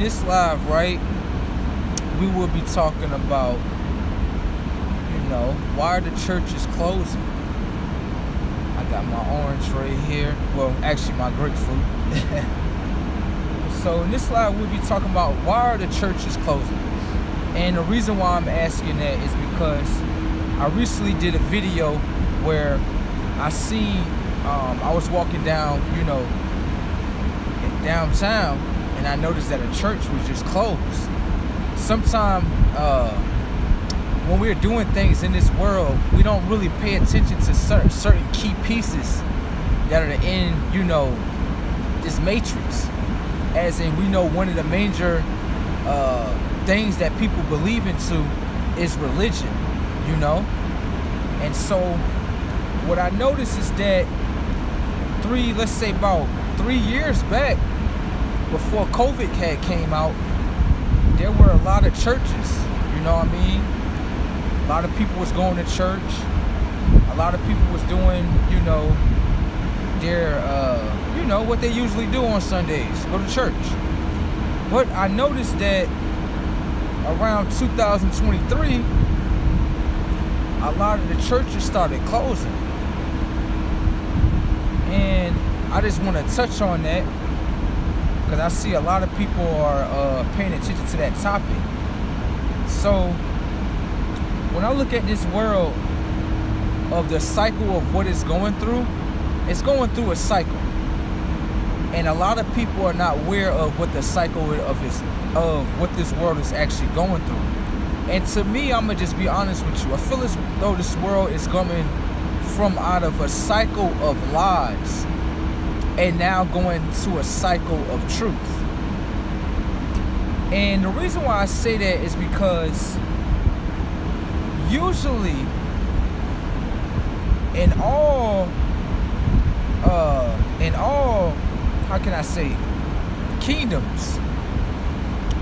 This live, right? We will be talking about, why the church is closing. I got my orange right here. Well, actually, my grapefruit. So in this live, we'll be talking about why are the churches closing. And the reason why I'm asking that is because I recently did a video where I was walking down, downtown, and I noticed that a church was just closed. Sometime when we're doing things in this world, we don't really pay attention to certain key pieces that are in, this matrix. As in, we know one of the major things that people believe into is religion, And so what I noticed is that about 3 years back, before COVID had came out, there were a lot of churches, you know what I mean? A lot of people was going to church. A lot of people was doing, their, what they usually do on Sundays, go to church. But I noticed that around 2023, a lot of the churches started closing. And I just want to touch on that because I see a lot of people are paying attention to that topic. So when I look at this world of the cycle of what it's going through a cycle. And a lot of people are not aware of what the cycle of what this world is actually going through. And to me, I'm going to just be honest with you. I feel as though this world is coming from out of a cycle of lies and now going to a cycle of truth. And the reason why I say that is because usually in all how can I say, kingdoms,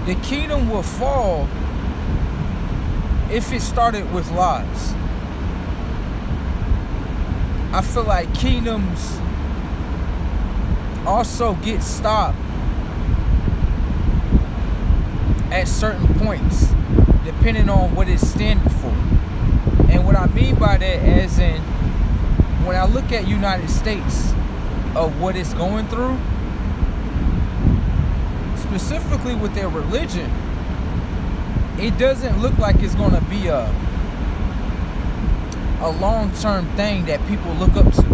the kingdom will fall if it started with lies. I feel like kingdoms also get stopped at certain points, depending on what it's standing for. And what I mean by that, as in, when I look at United States of what it's going through, specifically with their religion, it doesn't look like it's going to be a long-term thing that people look up to.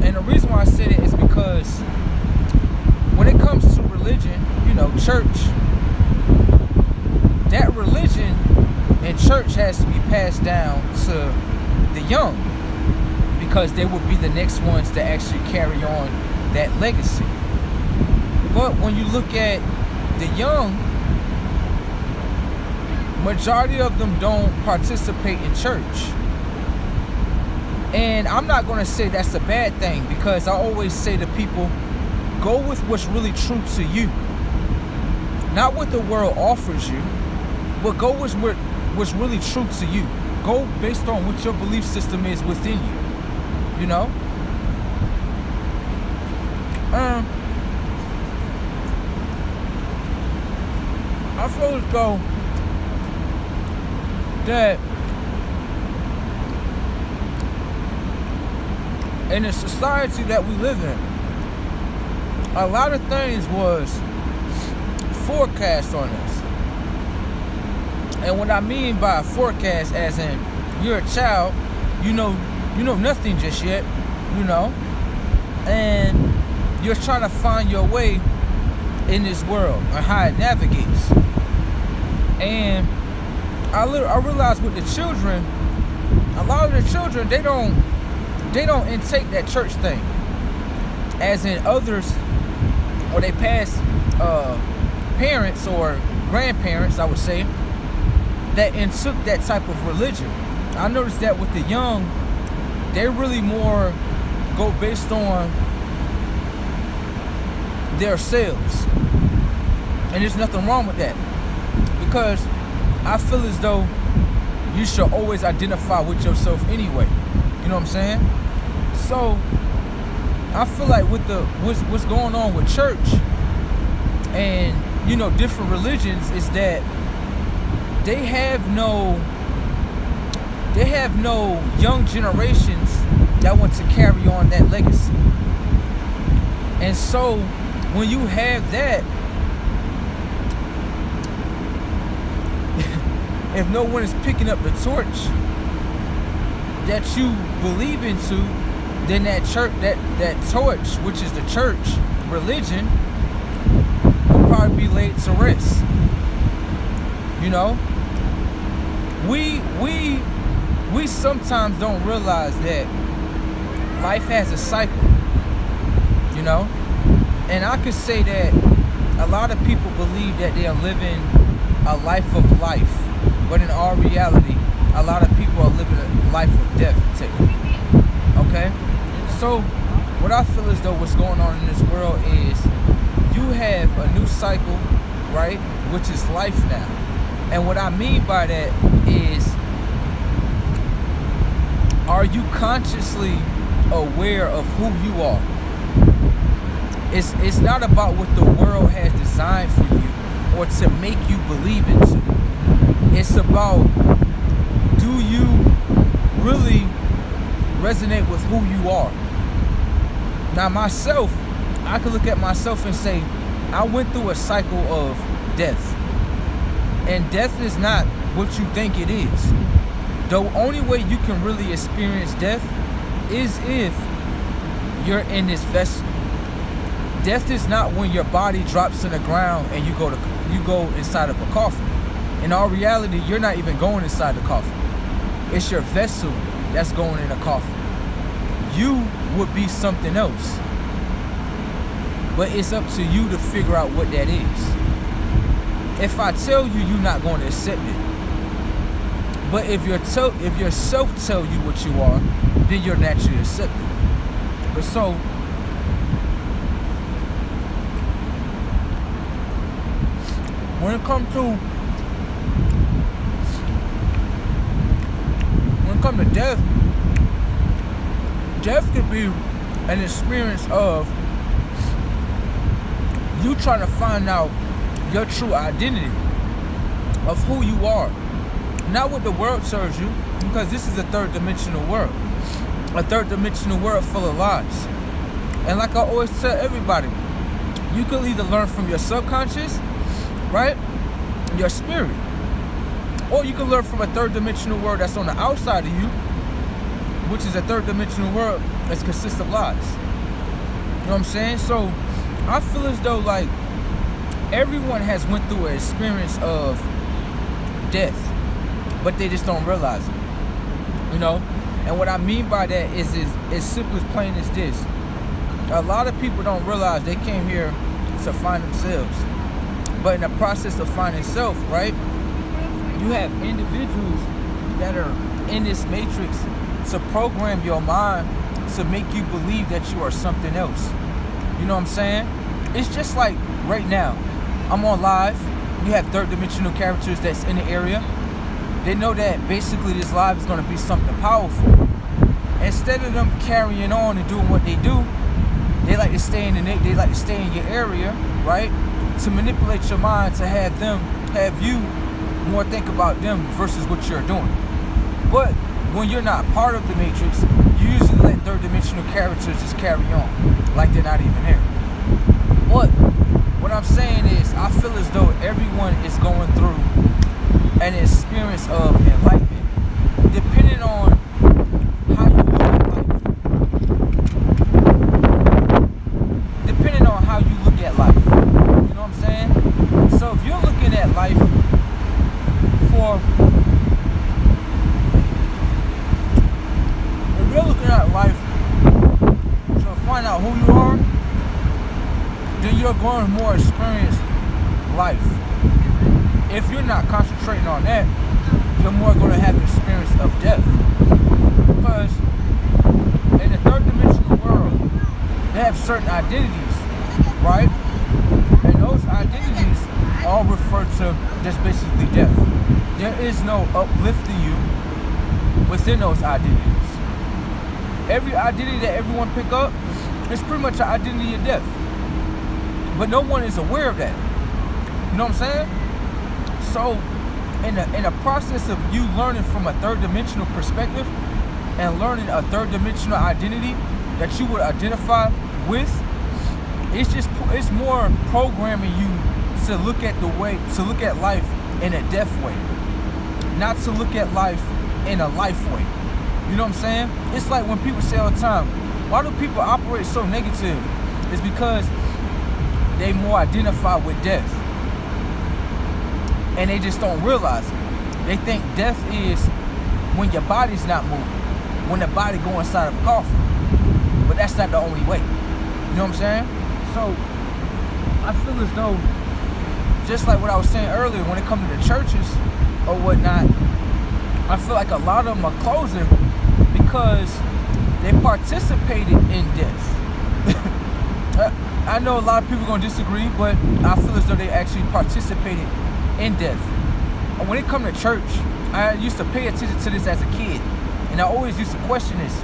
And the reason why I say that is because when it comes to religion, church, that religion and church has to be passed down to the young, because they will be the next ones to actually carry on that legacy. But when you look at the young, majority of them don't participate in church. And I'm not going to say that's a bad thing, because I always say to people, go with what's really true to you. Not what the world offers you, but go with what's really true to you. Go based on what your belief system is within you. I feel as though that in the society that we live in, a lot of things was forecast on us. And what I mean by forecast, as in, you're a child, you know nothing just yet, and you're trying to find your way in this world and how it navigates. And I realize with the children, a lot of the children, they don't intake that church thing, as in others, or they pass parents or grandparents, I would say, that took that type of religion. I noticed that with the young, they really more go based on their selves. And there's nothing wrong with that, because I feel as though you should always identify with yourself anyway. You know what I'm saying? So I feel like with what's going on with church, and different religions is that they have no young generations that want to carry on that legacy. And so when you have that, if no one is picking up the torch that you believe into, then that torch, which is the church religion, will probably be laid to rest. We sometimes don't realize that life has a cycle, and I could say that a lot of people believe that they are living a life of life, but in all reality, a lot of people are living a life of death, okay? So what I feel as though what's going on in this world is you have a new cycle, right, which is life now. And what I mean by that is, are you consciously aware of who you are? It's not about what the world has designed for you or to make you believe into. It's about, do you really resonate with who you are? Now myself, I can look at myself and say, I went through a cycle of death. And death is not what you think it is. The only way you can really experience death is if you're in this vessel. Death is not when your body drops in the ground and you go inside of a coffin. In all reality, you're not even going inside the coffin. It's your vessel that's going in a coffin. You would be something else. But it's up to you to figure out what that is. If I tell you, you're not going to accept it. But if yourself tell you what you are, then you're naturally accepted. But so, when it comes to death, death could be an experience of you trying to find out your true identity of who you are. Not what the world tells you, because this is a third dimensional world. A third dimensional world full of lies. And like I always tell everybody, you can either learn from your subconscious, right? Your spirit. Or you can learn from a third dimensional world that's on the outside of you, which is a third dimensional world that consists of lies. You know what I'm saying? So I feel as though like everyone has went through an experience of death, but they just don't realize it. And what I mean by that is simple as plain as this. A lot of people don't realize they came here to find themselves. But in the process of finding self, right, you have individuals that are in this matrix to program your mind to make you believe that you are something else. You know what I'm saying? It's just like right now, I'm on live. You have third dimensional characters that's in the area. They know that basically this live is going to be something powerful. Instead of them carrying on and doing what they do, they like to stay in your area, right? To manipulate your mind, to have you more think about them versus what you're doing. But when you're not part of the matrix, you usually let third dimensional characters just carry on like they're not even there. But what I'm saying is, I feel as though everyone is going through an experience of enlightenment, depending on how you look at life. Depending on how you look at life. You know what I'm saying? So if you're looking at life to find out who you are, then you're going to more experience life. If you're not concentrating on that, you're more going to have the experience of death. Because in the third dimensional world, they have certain identities, right? And those identities all refer to just basically death. There is no uplifting you within those identities. Every identity that everyone pick up is pretty much an identity of death. But no one is aware of that. You know what I'm saying? So in the process of you learning from a third dimensional perspective and learning a third dimensional identity that you would identify with, it's more programming you to look at life in a death way, not to look at life in a life way. You know what I'm saying? It's like when people say all the time, why do people operate so negative? It's because they more identify with death. And they just don't realize it. They think death is when your body's not moving, when the body go inside of a coffin. But that's not the only way. You know what I'm saying? So I feel as though, just like what I was saying earlier, when it comes to the churches or whatnot, I feel like a lot of them are closing because they participated in death. I know a lot of people are going to disagree, but I feel as though they actually participated in death. And when it comes to church, I used to pay attention to this as a kid, and I always used to question this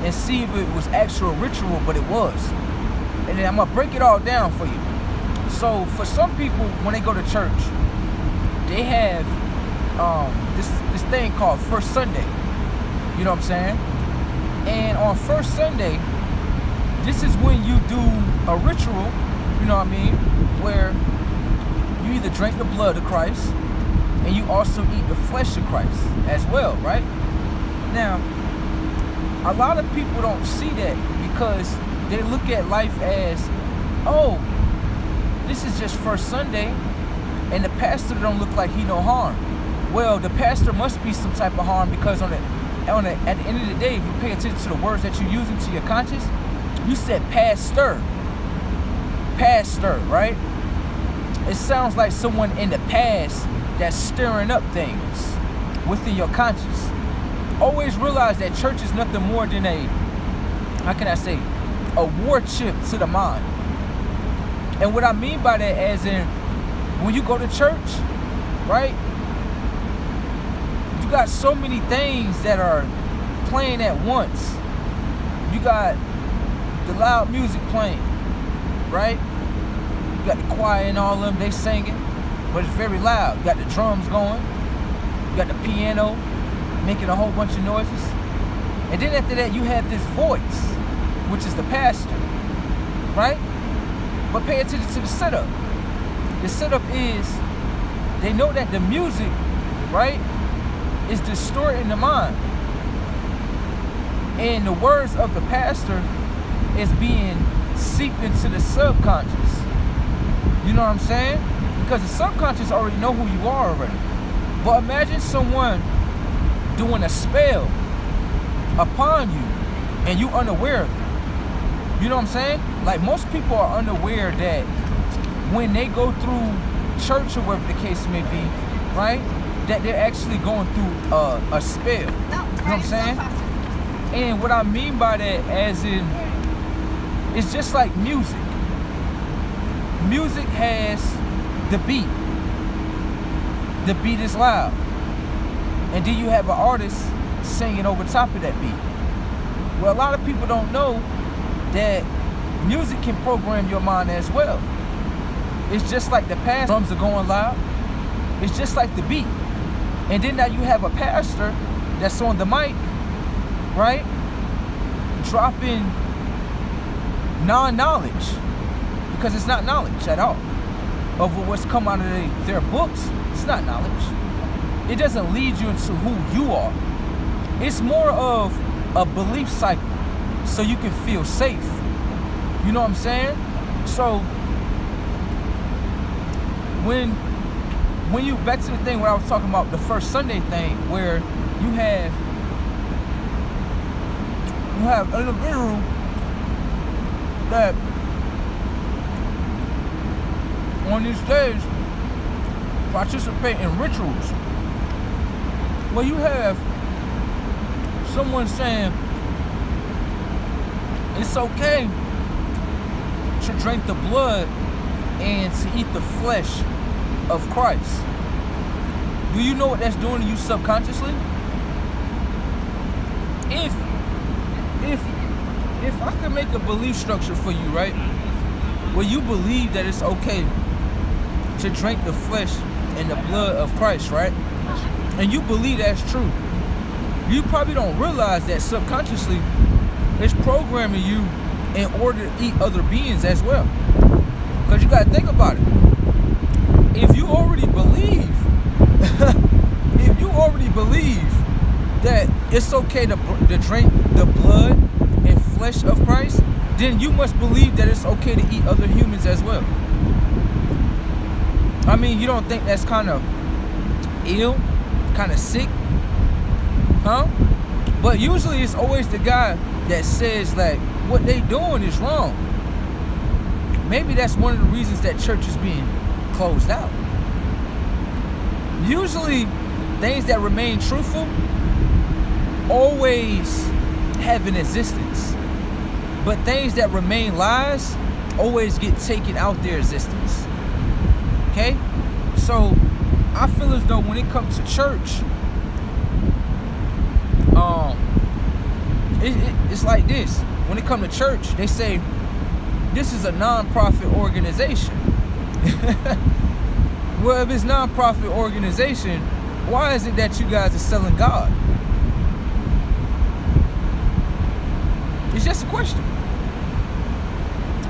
and see if it was actual ritual, but it was. And then I'm going to break it all down for you. So for some people, when they go to church, they have this thing called First Sunday. You know what I'm saying? And on First Sunday, this is when you do a ritual, you know what I mean, where you either drink the blood of Christ and you also eat the flesh of Christ as well, right? Now, a lot of people don't see that because they look at life as, oh, this is just First Sunday and the pastor don't look like he no harm. Well, the pastor must be some type of harm because at the end of the day, if you pay attention to the words that you're using to your conscience, you said pastor, right? It sounds like someone in the past that's stirring up things within your conscience. Always realize that church is nothing more than a war chip to the mind. And what I mean by that, as in, when you go to church, right, you got so many things that are playing at once. You got the loud music playing, right? You got the choir and all of them, they singing, but it's very loud. You got the drums going, you got the piano making a whole bunch of noises. And then after that, you have this voice, which is the pastor, right? But pay attention to the setup. The setup is, they know that the music, right, is distorting the mind. And the words of the pastor is being seeped into the subconscious. You know what I'm saying? Because the subconscious already know who you are already. But imagine someone doing a spell upon you and you unaware of it. You know what I'm saying? Like, most people are unaware that when they go through church or whatever the case may be, right, that they're actually going through a spell. You know what I'm saying? And what I mean by that, as in, it's just like music. Music has the beat. The beat is loud. And then you have an artist singing over top of that beat. Well, a lot of people don't know that music can program your mind as well. It's just like the pastor, drums are going loud. It's just like the beat. And then now you have a pastor that's on the mic, right, dropping non-knowledge, because it's not knowledge at all. Of what's come out of their books, it's not knowledge. It doesn't lead you into who you are. It's more of a belief cycle, so you can feel safe. You know what I'm saying? So when you, back to the thing where I was talking about the First Sunday thing, where you have an individual that on these days participate in rituals. Well, you have someone saying it's okay to drink the blood and to eat the flesh of Christ. Do you know what that's doing to you subconsciously? If I could make a belief structure for you, right, where you believe that it's okay to drink the flesh and the blood of Christ, right? And you believe that's true. You probably don't realize that subconsciously it's programming you in order to eat other beings as well. Because you got to think about it. If you already believe, if you already believe that it's okay to drink the blood and flesh of Christ, then you must believe that it's okay to eat other humans as well. I mean, you don't think that's kind of ill, kind of sick, huh? But usually it's always the guy that says like what they doing is wrong. Maybe that's one of the reasons that church is being closed out. Usually things that remain truthful always have an existence, but things that remain lies always get taken out their existence. Okay, so I feel as though when it comes to church, it's like this. When it comes to church, they say this is a non-profit organization. Well, if it's non-profit organization, why is it that you guys are selling God? It's just a question.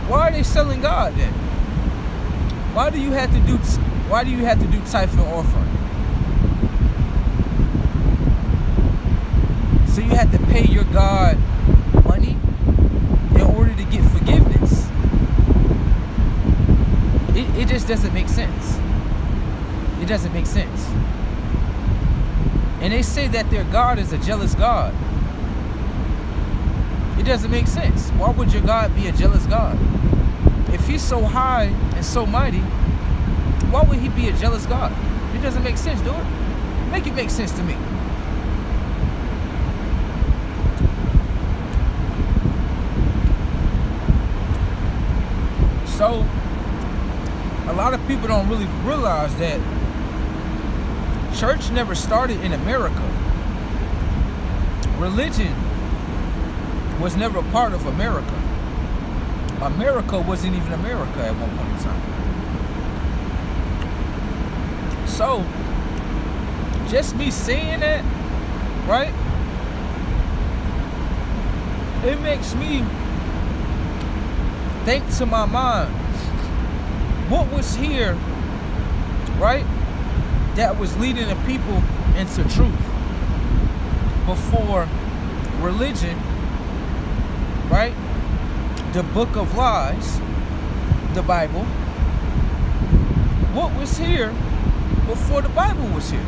Why are they selling God then? Why do you have to do tithe and offering? So you have to pay your God money in order to get forgiveness. It just doesn't make sense. It doesn't make sense. And they say that their God is a jealous God. It doesn't make sense. Why would your God be a jealous God? If he's so high and so mighty, why would he be a jealous God? It doesn't make sense, do it? Make it make sense to me. So, a lot of people don't really realize that church never started in America. Religion was never a part of America. America wasn't even America at one point in time. So, just me saying that, right? It makes me think to my mind, what was here, right, that was leading the people into truth before religion, right? The book of lies, the Bible. What was here before the Bible was here?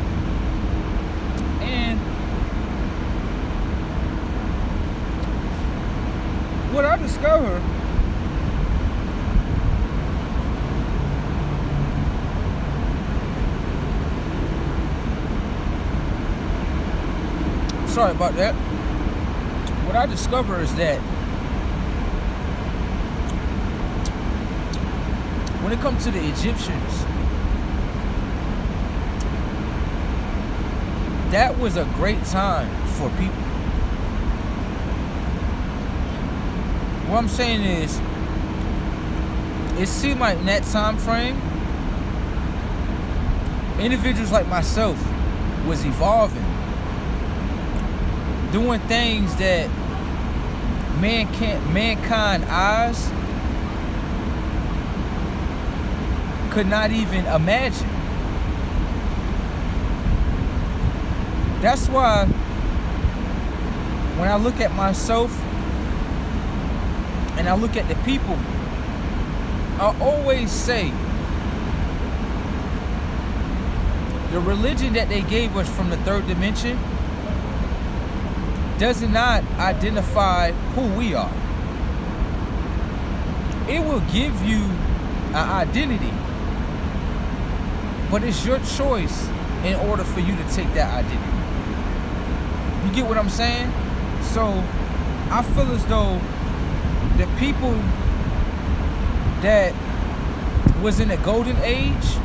And what I discovered, sorry about that. What I discovered is that when it comes to the Egyptians, that was a great time for people. What I'm saying is, it seemed like in that time frame, individuals like myself was evolving, doing things that mankind eyes could not even imagine. That's why when I look at myself and I look at the people, I always say the religion that they gave us from the third dimension does not identify who we are. It will give you an identity, but it's your choice in order for you to take that identity. You get what I'm saying? So I feel as though the people that was in the golden age,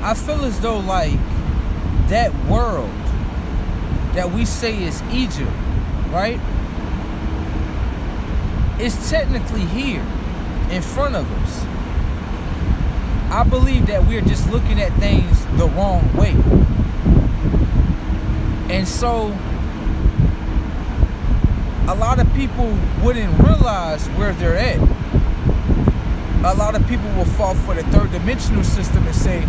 I feel as though like that world that we say is Egypt, right? It's technically here in front of us. I believe that we're just looking at things the wrong way. And so a lot of people wouldn't realize where they're at. A lot of people will fall for the third dimensional system and say,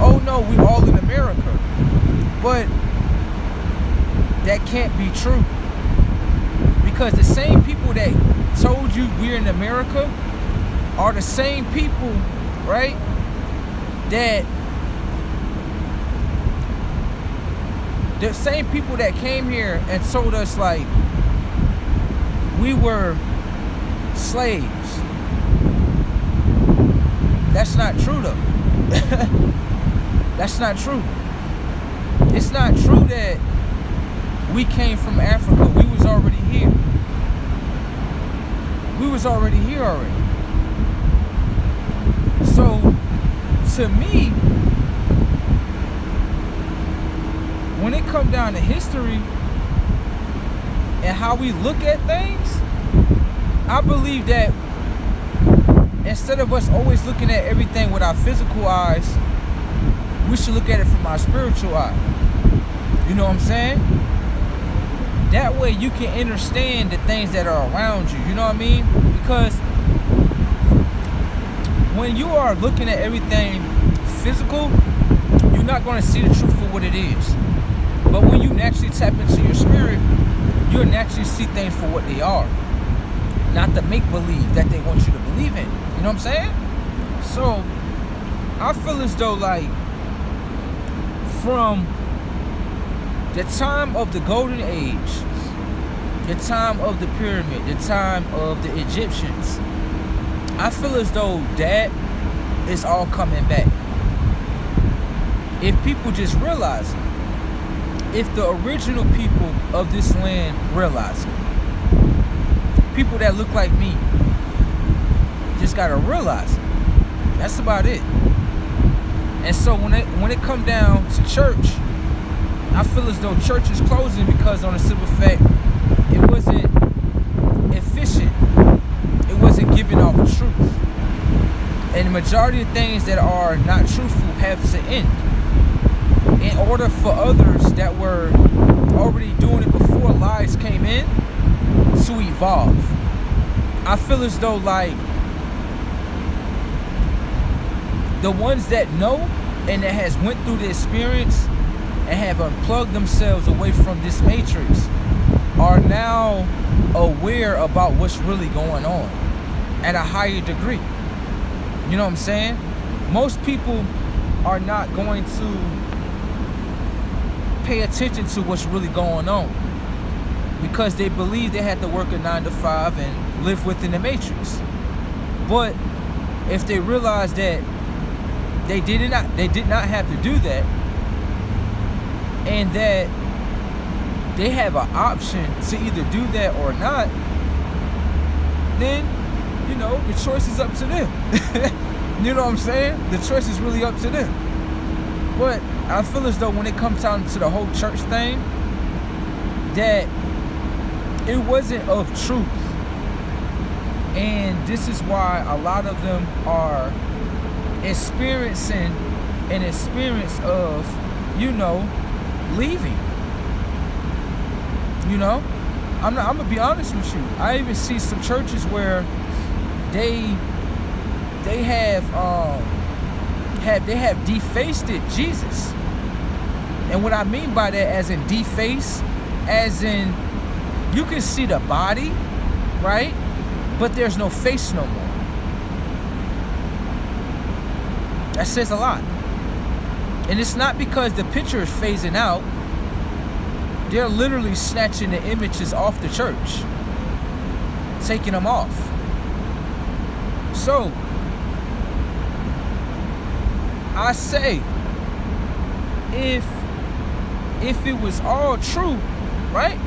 oh no, we're all in America. But that can't be true. Because the same people that told you we're in America are the same people, right, that the same people that came here and told us like we were slaves. That's not true though. That's not true. It's not true that we came from Africa. We was already here. We was already here already. So to me, when it comes down to history and how we look at things, I believe that instead of us always looking at everything with our physical eyes, we should look at it from our spiritual eye. You know what I'm saying? That way you can understand the things that are around you. You know what I mean? Because when you are looking at everything physical, you're not going to see the truth for what it is. But when you naturally tap into your spirit, you'll naturally see things for what they are. Not the make-believe that they want you to believe in. You know what I'm saying? So, I feel as though like from the time of the golden age, the time of the pyramid, the time of the Egyptians, I feel as though that is all coming back. If people just realize it. If the original people of this land realize it. People that look like me just gotta realize it. That's about it. And so when it come down to church, I feel as though church is closing because on the simple fact it wasn't efficient. It wasn't giving off the truth. And the majority of things that are not truthful have to end. In order for others that were already doing it before lies came in to evolve. I feel as though like the ones that know and that has went through the experience and have unplugged themselves away from this matrix are now aware about what's really going on at a higher degree. You know what I'm saying? Most people are not going to pay attention to what's really going on because they believe they had to work a 9 to 5 and live within the matrix. But if they realize that they did not have to do that, and that they have an option to either do that or not, then you know the choice is up to them. You know what I'm saying? The choice is really up to them. But I feel as though when it comes down to the whole church thing, that it wasn't of truth. And this is why a lot of them are experiencing an experience of, you know, leaving. You know? I'm gonna be honest with you. I even see some churches where they have defaced Jesus. And what I mean by that, as in deface, as in you can see the body, right? But there's no face no more. That says a lot. And it's not because the picture is phasing out. They're literally snatching the images off the church, taking them off. So I say, if it was all true, right?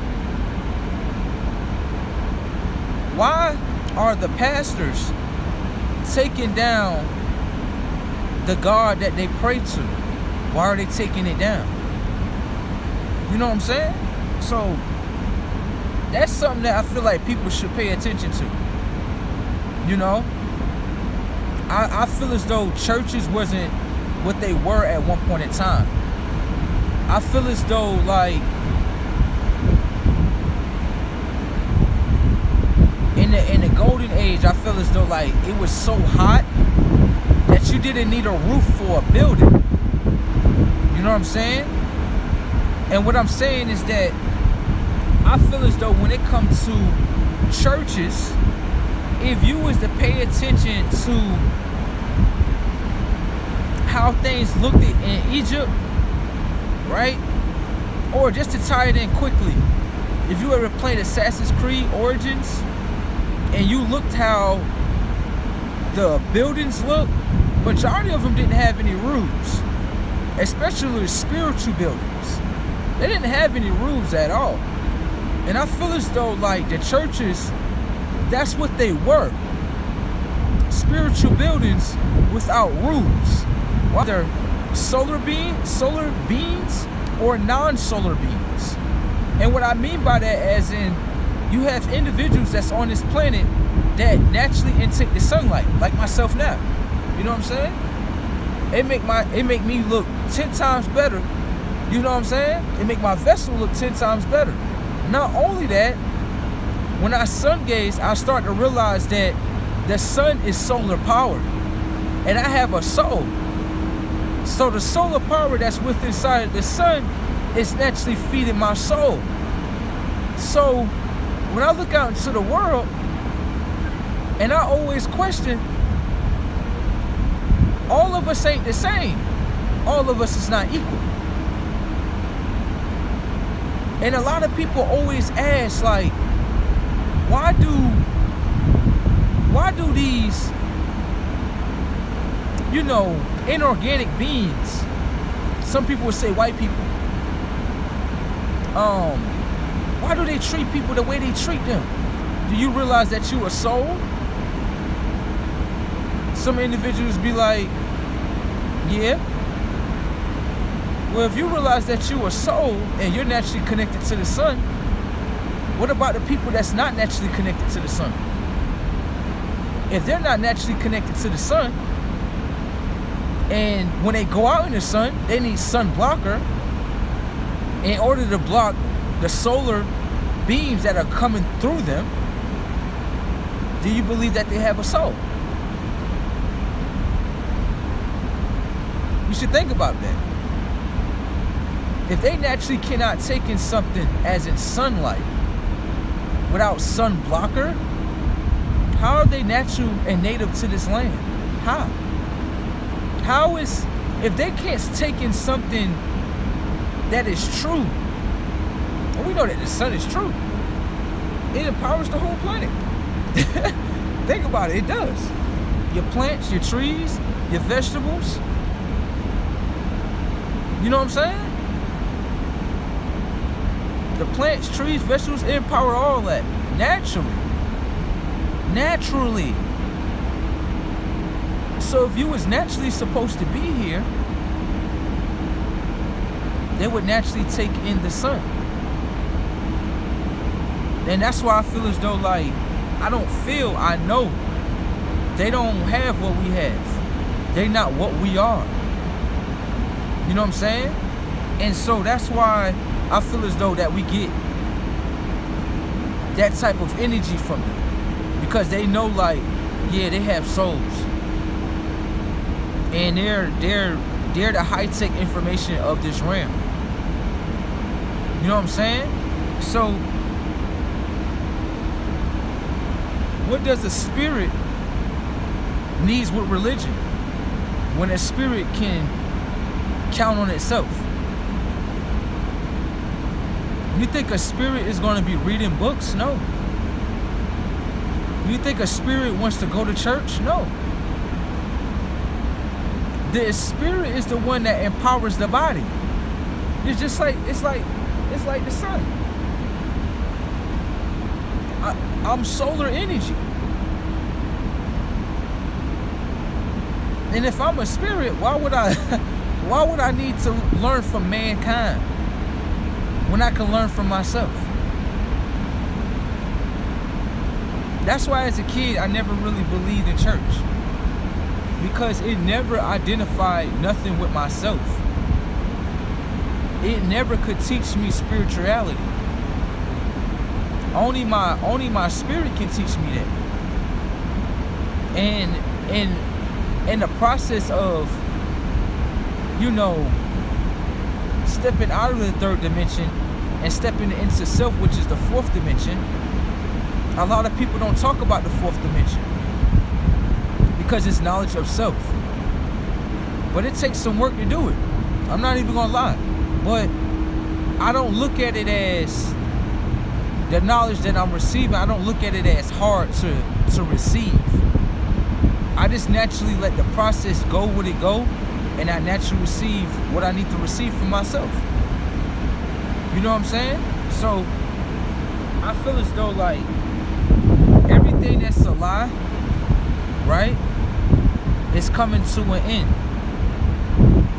Why are the pastors taking down the God that they pray to? Why are they taking it down? You know what I'm saying? So that's something that I feel like people should pay attention to. You know? I feel as though churches wasn't what they were at one point in time. I feel as though like in the golden age, I feel as though like it was so hot that you didn't need a roof for a building. You know what I'm saying? And what I'm saying is that I feel as though when it comes to churches, if you was to pay attention to how things looked in Egypt, right? Or just to tie it in quickly, if you ever played Assassin's Creed Origins and you looked how the buildings look, majority of them didn't have any roofs, especially the spiritual buildings. They didn't have any roofs at all. And I feel as though like the churches, that's what they were. Spiritual buildings without roofs. Whether solar beams or non-solar beams. And what I mean by that as in you have individuals that's on this planet that naturally intake the sunlight, like myself now. You know what I'm saying? It make me look 10 times better. You know what I'm saying? It make my vessel look 10 times better. Not only that, when I sun gaze, I start to realize that the sun is solar powered. And I have a soul. So the solar power that's within inside the sun is naturally feeding my soul. So when I look out into the world, and I always question, all of us ain't the same. All of us is not equal. And a lot of people always ask, like, why do these, you know, inorganic beings, some people would say white people, why do they treat people the way they treat them? Do you realize that you a soul? Some individuals be like, yeah. Well, if you realize that you a soul and you're naturally connected to the sun, what about the people that's not naturally connected to the sun? If they're not naturally connected to the sun, and when they go out in the sun, they need sun blocker in order to block the solar beams that are coming through them, do you believe that they have a soul? You should think about that. If they naturally cannot take in something as in sunlight without sun blocker, how are they natural and native to this land? How? How is, if they can't take in something that is true, and we know that the sun is true, it empowers the whole planet. Think about it, it does. Your plants, your trees, your vegetables. You know what I'm saying? The plants, trees, vegetables, it empower all that naturally. Naturally. So if you was naturally supposed to be here, they would naturally take in the sun. And that's why I feel as though, like, I know they don't have what we have. They not what we are. You know what I'm saying? And so that's why I feel as though that we get that type of energy from them. Because they know, like, yeah, they have souls. And they're the high-tech information of this realm. You know what I'm saying? So what does a spirit needs with religion when a spirit can count on itself? You think a spirit is going to be reading books? No. You think a spirit wants to go to church? No. The spirit is the one that empowers the body. It's just like it's like the sun. I'm solar energy. And if I'm a spirit, why would I need to learn from mankind when I can learn from myself? That's why as a kid I never really believed in church. because it never identified nothing with myself. It never could teach me spirituality. Only my spirit can teach me that. And in the process of, stepping out of the third dimension and stepping into self, which is the fourth dimension, a lot of people don't talk about the fourth dimension because it's knowledge of self. But it takes some work to do it. I'm not even gonna lie. But I don't look at it as the knowledge that I'm receiving. I don't look at it as hard to receive. I just naturally let the process go with it go, and I naturally receive what I need to receive from myself. You know what I'm saying? So I feel as though like everything that's a lie, right, is coming to an end.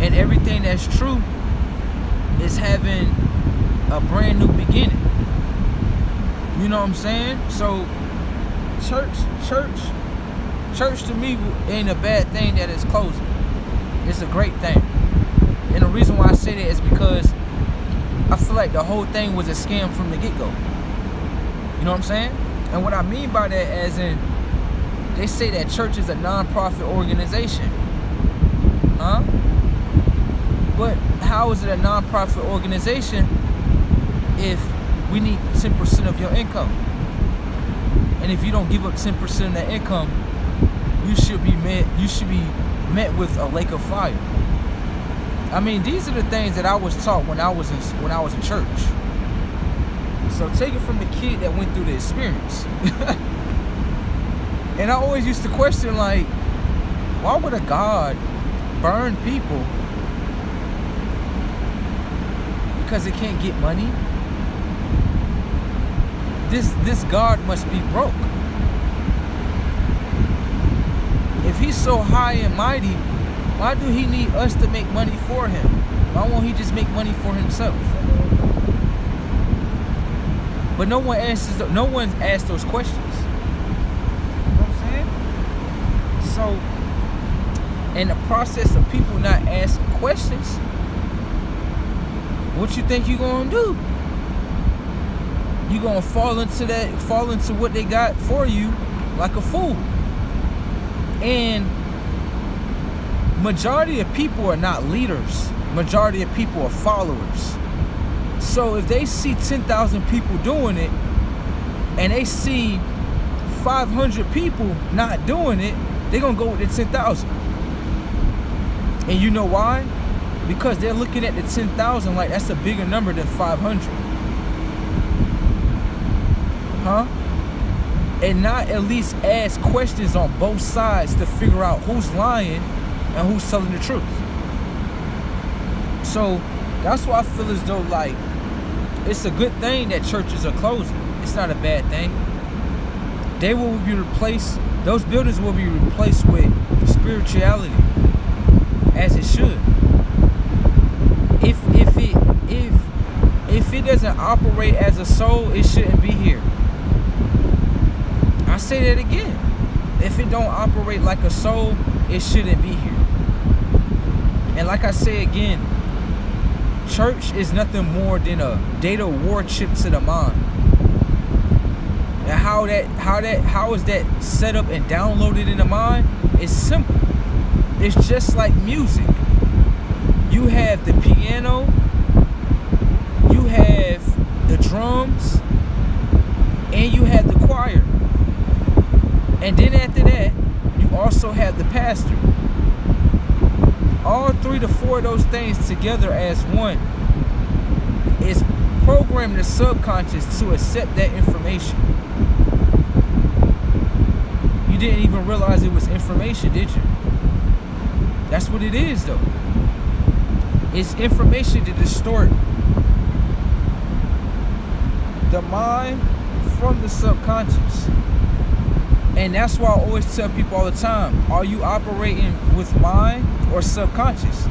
And everything that's true is having a brand new beginning. You know what I'm saying? So church to me ain't a bad thing that it's closing. It's a great thing. And the reason why I say that is because I feel like the whole thing was a scam from the get-go. You know what I'm saying? And what I mean by that, as in, they say that church is a non-profit organization. Huh? But how is it a non-profit organization if we need 10% of your income? And if you don't give up 10% of that income, you should be met with a lake of fire. I mean, these are the things that I was taught when I was in church. So take it from the kid that went through the experience. And I always used to question, like, why would a God burn people because it can't get money? This God must be broke. If he's so high and mighty, why do he need us to make money for him? Why won't he just make money for himself? But no one asked those questions. You know what I'm saying? So, in the process of people not asking questions, what you think you gonna do? You gonna fall into what they got for you like a fool. And majority of people are not leaders. Majority of people are followers. So if they see 10,000 people doing it and they see 500 people not doing it, they're gonna go with the 10,000. And you know why? Because they're looking at the 10,000 like that's a bigger number than 500. Huh? And not at least ask questions on both sides to figure out who's lying and who's telling the truth. So that's why I feel as though like it's a good thing that churches are closing. It's not a bad thing. They will be replaced. Those buildings will be replaced with spirituality, as it should. If it doesn't operate as a soul, it shouldn't be here. I say that again. If it don't operate like a soul, it shouldn't be here. And like I say again, church is nothing more than a data war chip to the mind. And how is that set up and downloaded in the mind? It's simple. It's just like music. You have the piano, you have the drums, and you have the choir. And then after that, you also have the pastor. All 3 to 4 of those things together as one is programming the subconscious to accept that information. You didn't even realize it was information, did you? That's what it is, though. It's information to distort the mind from the subconscious. And that's why I always tell people all the time, are you operating with mind or subconscious?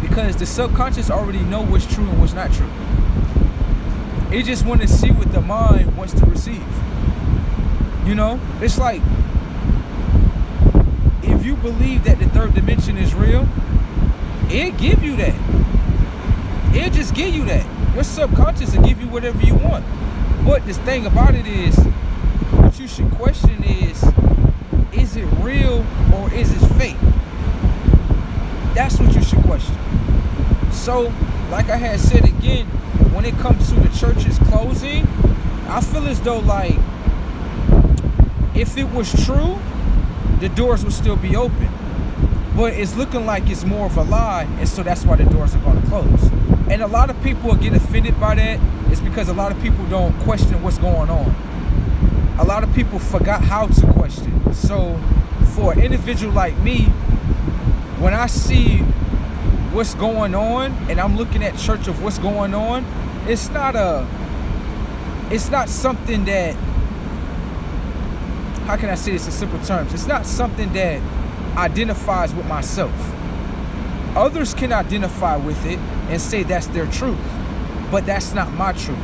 Because the subconscious already know what's true and what's not true. It just want to see what the mind wants to receive. You know, it's like if if you believe that the third dimension is real, it'll give you that. It'll just give you that. Your subconscious will give you whatever you want. But this thing about it is, what you should question is it real or is it fake? That's what you should question. So, like I had said again, when it comes to the churches closing, I feel as though like, if it was true, the doors would still be open. But it's looking like it's more of a lie, and so that's why the doors are going to close. And a lot of people get offended by that. It's because a lot of people don't question what's going on. A lot of people forgot how to question. So for an individual like me, when I see what's going on and I'm looking at church of what's going on, it's not something that, how can I say this in simple terms? It's not something that identifies with myself. Others can identify with it and say that's their truth, but that's not my truth.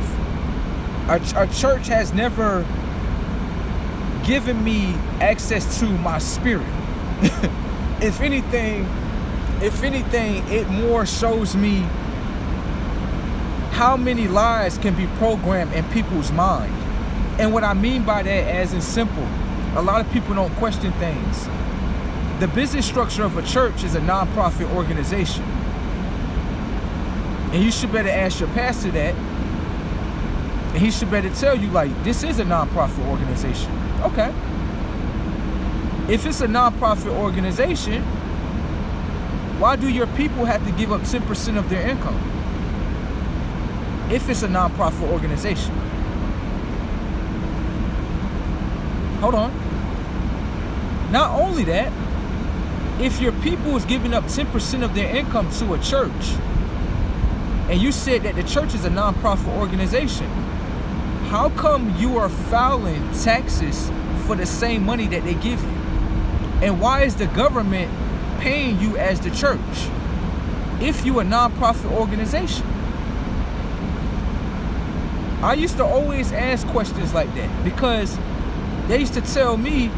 Our church has never given me access to my spirit. If anything, it more shows me how many lies can be programmed in people's mind. And what I mean by that, as in simple, a lot of people don't question things. The business structure of a church is a non-profit organization. And you should better ask your pastor that. And he should better tell you, like, this is a non-profit organization. Okay. If it's a non-profit organization, why do your people have to give up 10% of their income? If it's a non-profit organization. Hold on. Not only that, if your people is giving up 10% of their income to a church, and you said that the church is a non-profit organization, how come you are filing taxes for the same money that they give you? And why is the government paying you as the church if you're a non-profit organization? I used to always ask questions like that because they used to tell me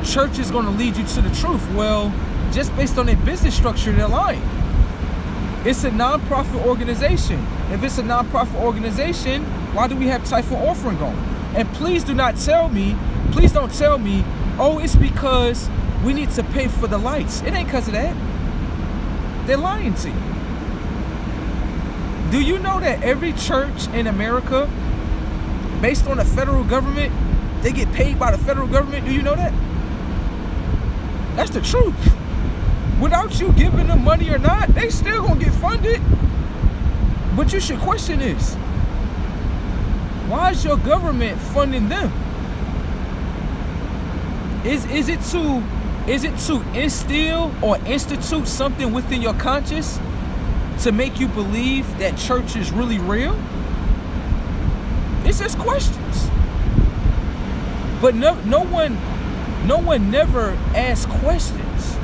church is going to lead you to the truth. Well, just based on their business structure, they're lying. It's a non-profit organization. If it's a non-profit organization, why do we have tithe and offering going? And please don't tell me, oh, it's because we need to pay for the lights. It ain't because of that. They're lying to you. Do you know that every church in America, based on the federal government, they get paid by the federal government? Do you know that? That's the truth. Without you giving them money or not, they still gonna get funded. But you should question this. Why is your government funding them? Is it to instill or institute something within your conscience to make you believe that church is really real? It's just questions. But no one never asks questions.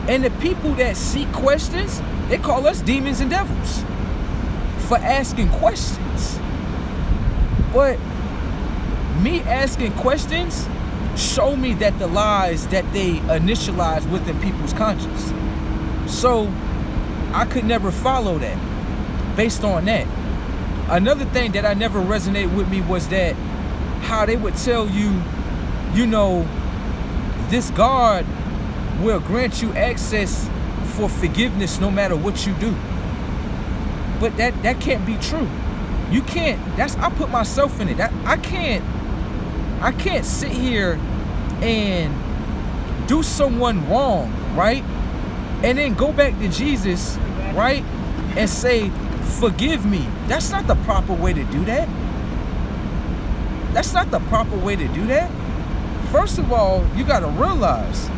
And the people that seek questions, they call us demons and devils for asking questions. But me asking questions show me that the lies that they initialize within people's conscience. So I could never follow that based on that. Another thing that I never resonated with me was that how they would tell you, you know, this God will grant you access for forgiveness no matter what you do. But that can't be true. You can't, I put myself in it. I can't sit here and do someone wrong, right? And then go back to Jesus, right? And say, forgive me. That's not the proper way to do that. That's not the proper way to do that. First of all, you got to realize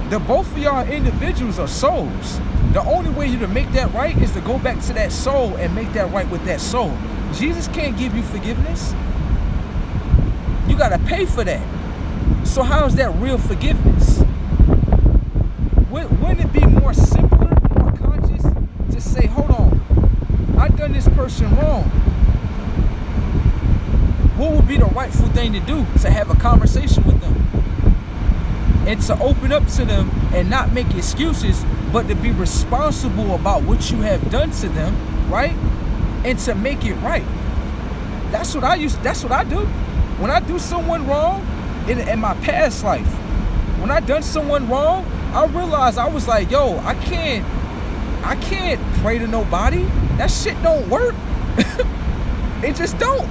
that both of y'all individuals are souls. The only way you to make that right is to go back to that soul and make that right with that soul. Jesus can't give you forgiveness. You got to pay for that. So how is that real forgiveness? Wouldn't it be more simpler, more conscious to say, hold on, I done this person wrong. What would be the rightful thing to do? To have a conversation with them. and to open up to them and not make excuses, but to be responsible about what you have done to them, right? And to make it right. That's what I do. When I do someone wrong in my past life, when I done someone wrong, I realized I was like, yo, I can't pray to nobody. That shit don't work. It just don't.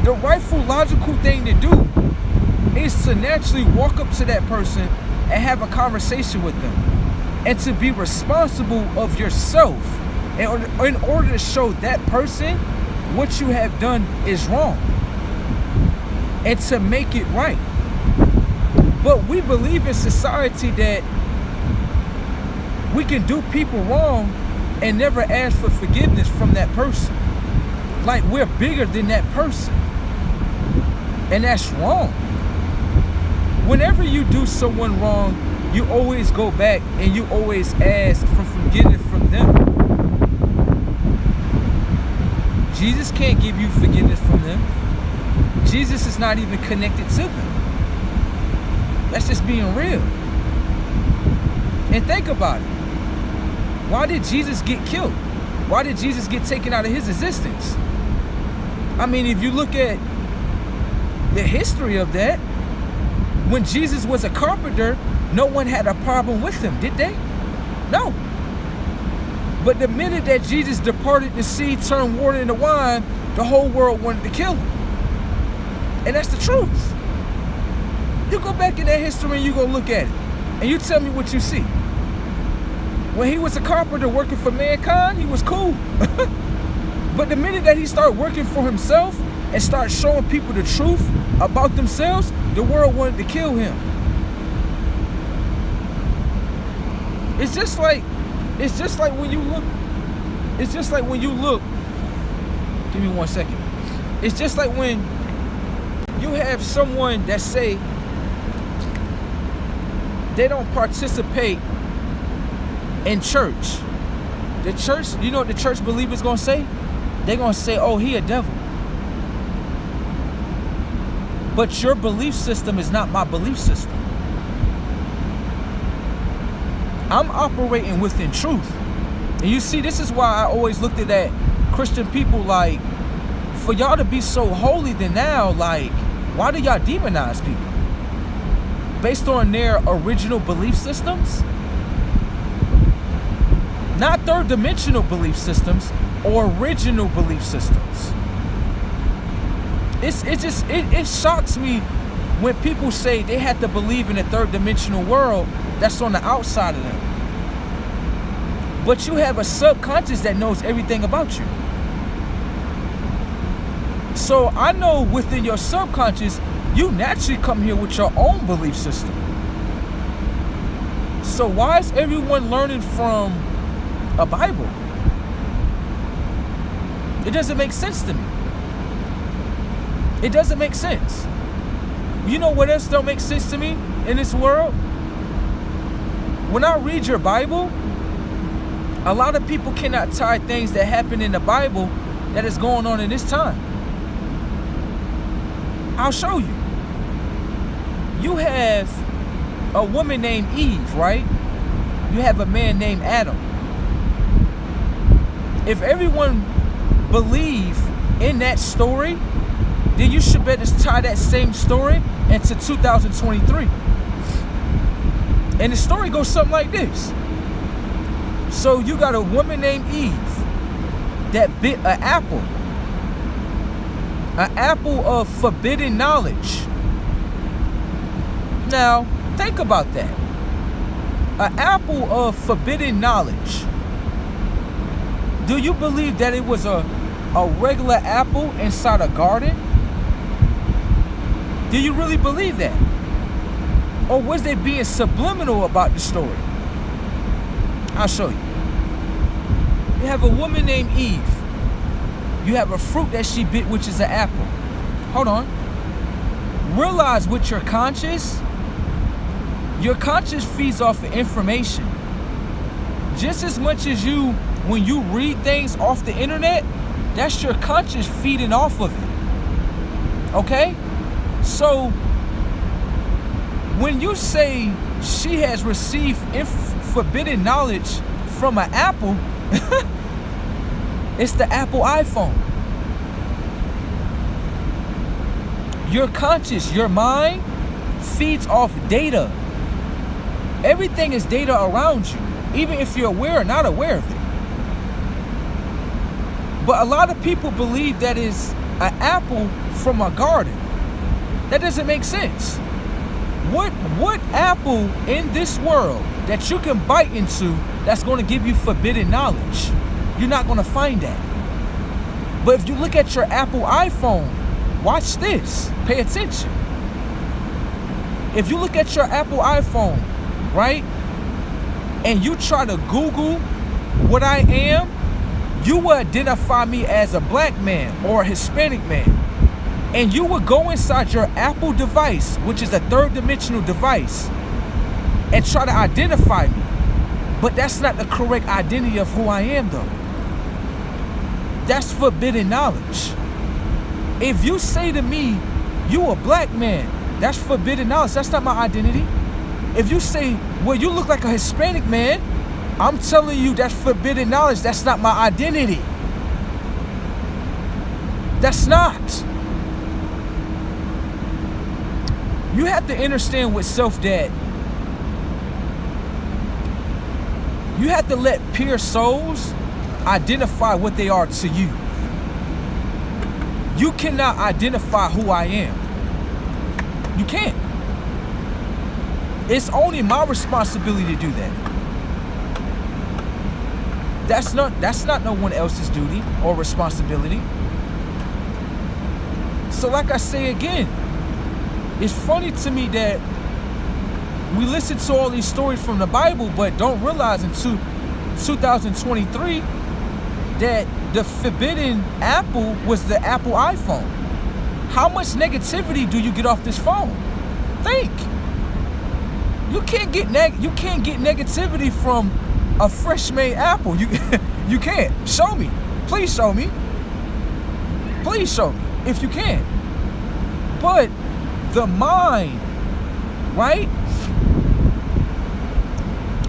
The rightful, logical thing to do is to naturally walk up to that person and have a conversation with them, and to be responsible of yourself in order to show that person what you have done is wrong and to make it right. But we believe in society that we can do people wrong and never ask for forgiveness from that person. Like we're bigger than that person. And that's wrong. Whenever you do someone wrong, you always go back and you always ask for forgiveness from them. Jesus can't give you forgiveness from them. Jesus is not even connected to them. That's just being real. And think about it. Why did Jesus get killed? Why did Jesus get taken out of his existence? I mean, if you look at the history of that, when Jesus was a carpenter, no one had a problem with him, did they? No. But the minute that Jesus departed the sea, turned water into wine, the whole world wanted to kill him. And that's the truth. You go back in that history and you go look at it, and you tell me what you see. When he was a carpenter working for mankind, he was cool. But the minute that he started working for himself and started showing people the truth about themselves, the world wanted to kill him. It's just like when you look, give me 1 second. It's just like when you have someone that say they don't participate in church. The church, you know what the church believers gonna say? They're gonna say, oh, he a devil. But your belief system is not my belief system. I'm operating within truth. And you see, this is why I always looked at that Christian people like, for y'all to be so holy, then now, like, why do y'all demonize people? Based on their original belief systems? Not third dimensional belief systems, or original belief systems. It shocks me when people say they have to believe in a third dimensional world that's on the outside of them. But you have a subconscious that knows everything about you. So I know within your subconscious, you naturally come here with your own belief system. So why is everyone learning from a Bible? It doesn't make sense to me. It doesn't make sense. You know what else don't make sense to me in this world? When I read your Bible, a lot of people cannot tie things that happen in the Bible that is going on in this time. I'll show you. You have a woman named Eve, right? You have a man named Adam. If everyone believe in that story, then you should better tie that same story into 2023. And the story goes something like this. So you got a woman named Eve that bit an apple of forbidden knowledge. Now, think about that. An apple of forbidden knowledge. Do you believe that it was a regular apple inside a garden? Do you really believe that? Or was they being subliminal about the story? I'll show you. You have a woman named Eve. You have a fruit that she bit, which is an apple. Hold on. Realize with your conscience feeds off of information. Just as much as when you read things off the internet, that's your conscience feeding off of it. Okay? So when you say she has received forbidden knowledge from an apple, it's the Apple iPhone. Your conscious, your mind feeds off data. Everything is data around you, even if you're aware or not aware of it. But a lot of people believe that is an apple from a garden. That doesn't make sense. What apple in this world that you can bite into that's going to give you forbidden knowledge? You're not going to find that. But if you look at your Apple iPhone, watch this. Pay attention. If you look at your Apple iPhone, right, and you try to Google what I am, you will identify me as a black man or a Hispanic man. And you would go inside your Apple device, which is a third dimensional device, and try to identify me. But that's not the correct identity of who I am, though. That's forbidden knowledge. If you say to me, you a black man, that's forbidden knowledge. That's not my identity. If you say, well, you look like a Hispanic man, I'm telling you that's forbidden knowledge. That's not my identity. That's not. You have to understand with self that you have to let pure souls identify what they are to you. You cannot identify who I am. You can't. It's only my responsibility to do that. That's not no one else's duty or responsibility. So like I say again, it's funny to me that we listen to all these stories from the Bible, but don't realize in 2023 that the forbidden apple was the Apple iPhone. How much negativity do you get off this phone? Think. You can't get negativity from a fresh made apple. You can't. Show me. Please show me. Please show me if you can. But the mind, right,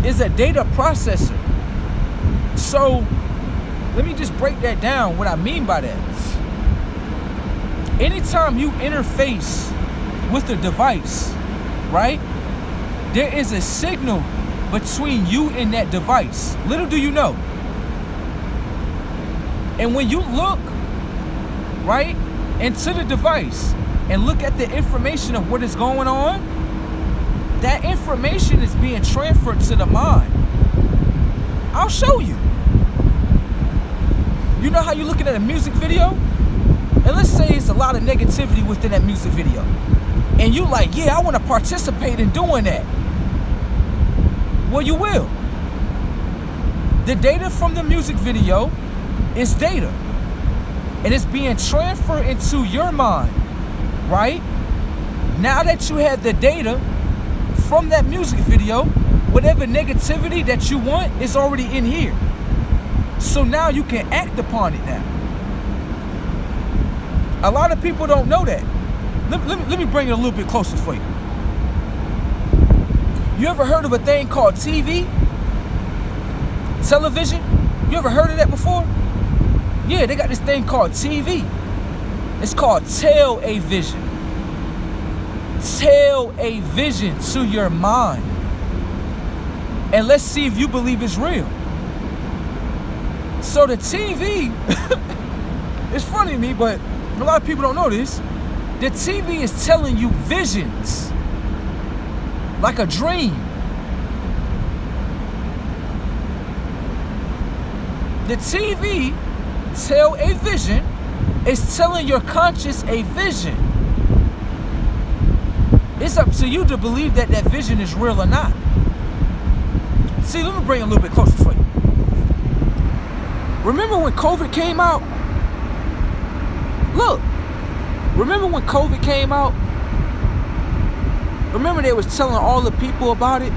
is a data processor. So let me just break that down, what I mean by that. Anytime you interface with the device, right, there is a signal between you and that device. Little do you know. And when you look, right, into the device and look at the information of what is going on, that information is being transferred to the mind. I'll show you. You know how you're looking at a music video? And let's say it's a lot of negativity within that music video. And you like, yeah, I want to participate in doing that. Well, you will. The data from the music video is data. And it's being transferred into your mind, right? Now that you have the data from that music video, whatever negativity that you want is already in here. So now you can act upon it now. A lot of people don't know that. Let me bring it a little bit closer for you. You ever heard of a thing called TV? Television? You ever heard of that before? Yeah, they got this thing called TV. It's called tele-vision. Tele-vision to your mind. And let's see if you believe it's real. So the TV, it's funny to me, but a lot of people don't know this. The TV is telling you visions, like a dream. The TV tele-vision is telling your conscious a vision. It's up to you to believe that that vision is real or not. See, let me bring it a little bit closer for you. Remember when COVID came out? Look, remember when COVID came out? Remember they was telling all the people about it?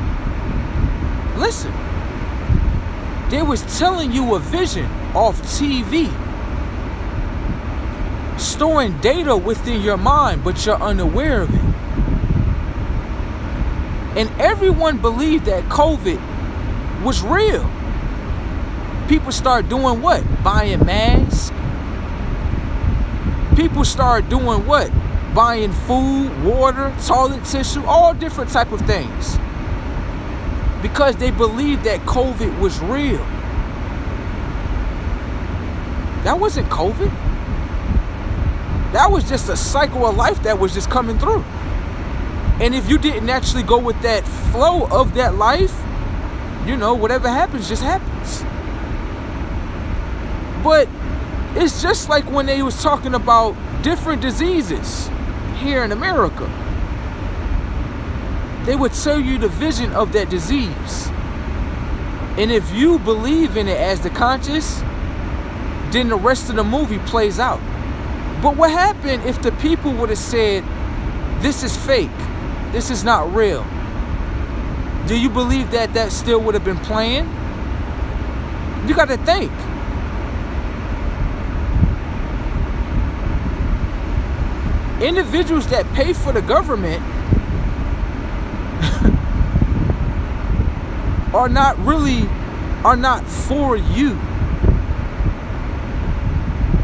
Listen, they was telling you a vision off TV, storing data within your mind, but you're unaware of it. And everyone believed that COVID was real. People start doing what? Buying masks. People start doing what? Buying food, water, toilet tissue, all different type of things. Because they believed that COVID was real. That wasn't COVID. That was just a cycle of life that was just coming through. And if you didn't actually go with that flow of that life, you know, whatever happens just happens. But it's just like when they was talking about different diseases here in America. They would tell you the vision of that disease. And if you believe in it as the conscious, then the rest of the movie plays out. But what happened if the people would have said, this is fake, this is not real? Do you believe that that still would have been playing? You got to think. Individuals that pay for the government are not for you.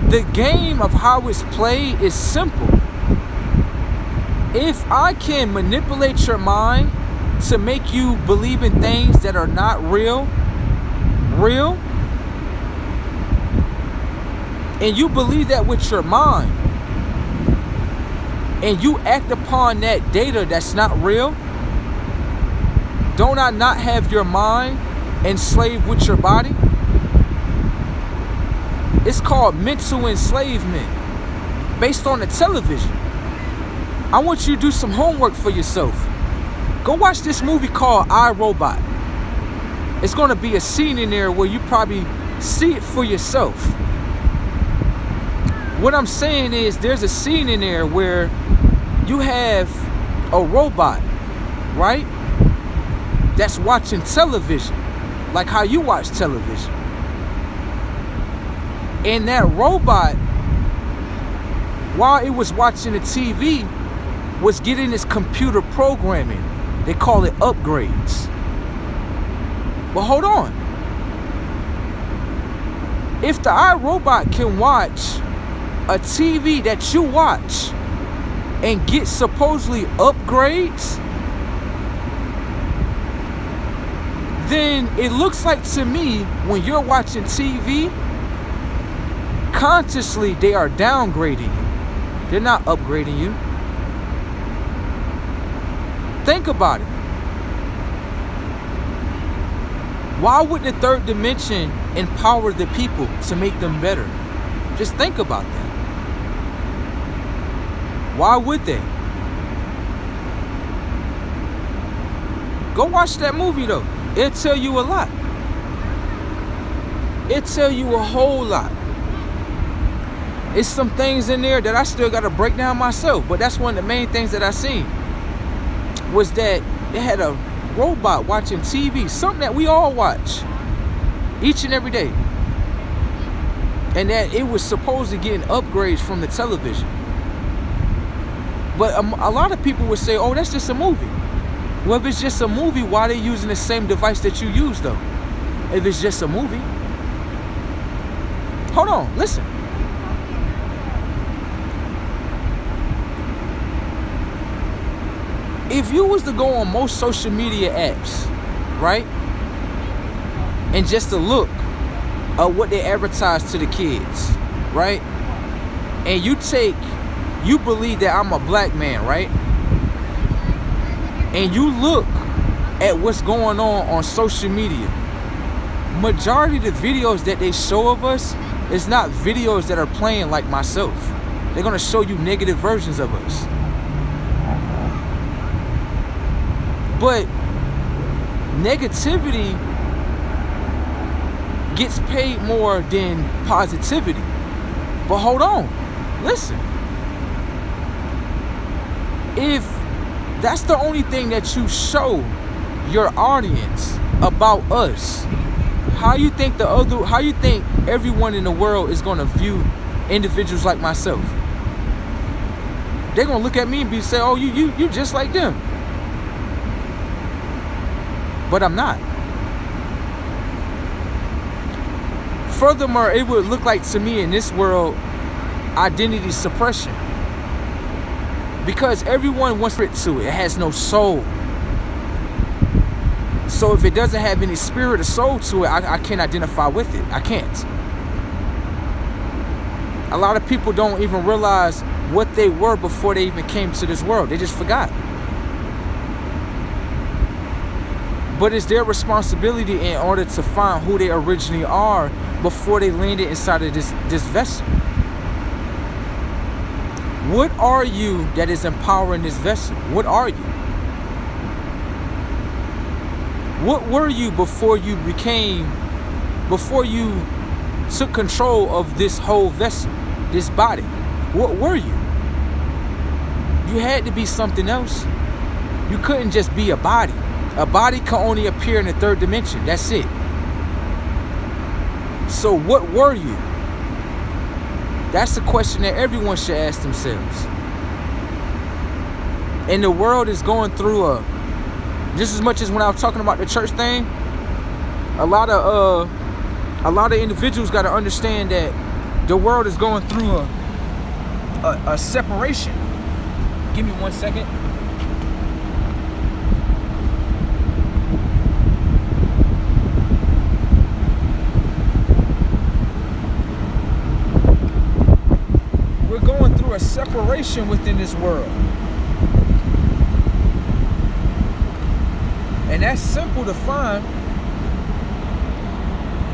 The game of how it's played is simple. If I can manipulate your mind to make you believe in things that are not real, and you believe that with your mind, and you act upon that data that's not real, don't I not have your mind enslaved with your body? It's called mental enslavement based on the television. I want you to do some homework for yourself. Go watch this movie called I, Robot. It's going to be a scene in there where you probably see it for yourself. What I'm saying is there's a scene in there where you have a robot, right? That's watching television, like how you watch television. And that robot, while it was watching the TV, was getting its computer programming. They call it upgrades. But hold on. If the iRobot can watch a TV that you watch and get supposedly upgrades, then it looks like to me when you're watching TV, consciously they are downgrading you. They're not upgrading you. Think about it. Why would the third dimension empower the people to make them better? Just think about that. Why would they? Go watch that movie though. It'll tell you a lot. It'll tell you a whole lot. It's some things in there that I still got to break down myself. But that's one of the main things that I seen. Was that it had a robot watching TV. Something that we all watch. Each and every day. And that it was supposed to get upgrades from the television. But a lot of people would say, oh, that's just a movie. Well, if it's just a movie, why are they using the same device that you use, though? If it's just a movie. Hold on, listen. If you was to go on most social media apps, right? And just to look at what they advertise to the kids, right? And you believe that I'm a black man, right? And you look at what's going on social media. Majority of the videos that they show of us is not videos that are playing like myself. They're going to show you negative versions of us. But negativity gets paid more than positivity. But hold on, listen. If that's the only thing that you show your audience about us, how you think everyone in the world is gonna view individuals like myself? They're gonna look at me and say, "Oh, you just like them." but I'm not. Furthermore, it would look like to me in this world identity suppression, because everyone wants it to it. It has no soul. So if it doesn't have any spirit or soul to it, I can't identify with it. I can't. A lot of people don't even realize what they were before they even came to this world. They just forgot. But it's their responsibility in order to find who they originally are before they landed inside of this vessel. What are you that is empowering this vessel? What are you? What were you before you took control of this whole vessel, this body? What were you? You had to be something else. You couldn't just be a body. A body can only appear in the third dimension. That's it. So what were you? That's the question that everyone should ask themselves. And the world is going through just as much as when I was talking about the church thing, a lot of individuals got to understand that the world is going through a separation. Give me 1 second. We're going through a separation within this world. And that's simple to find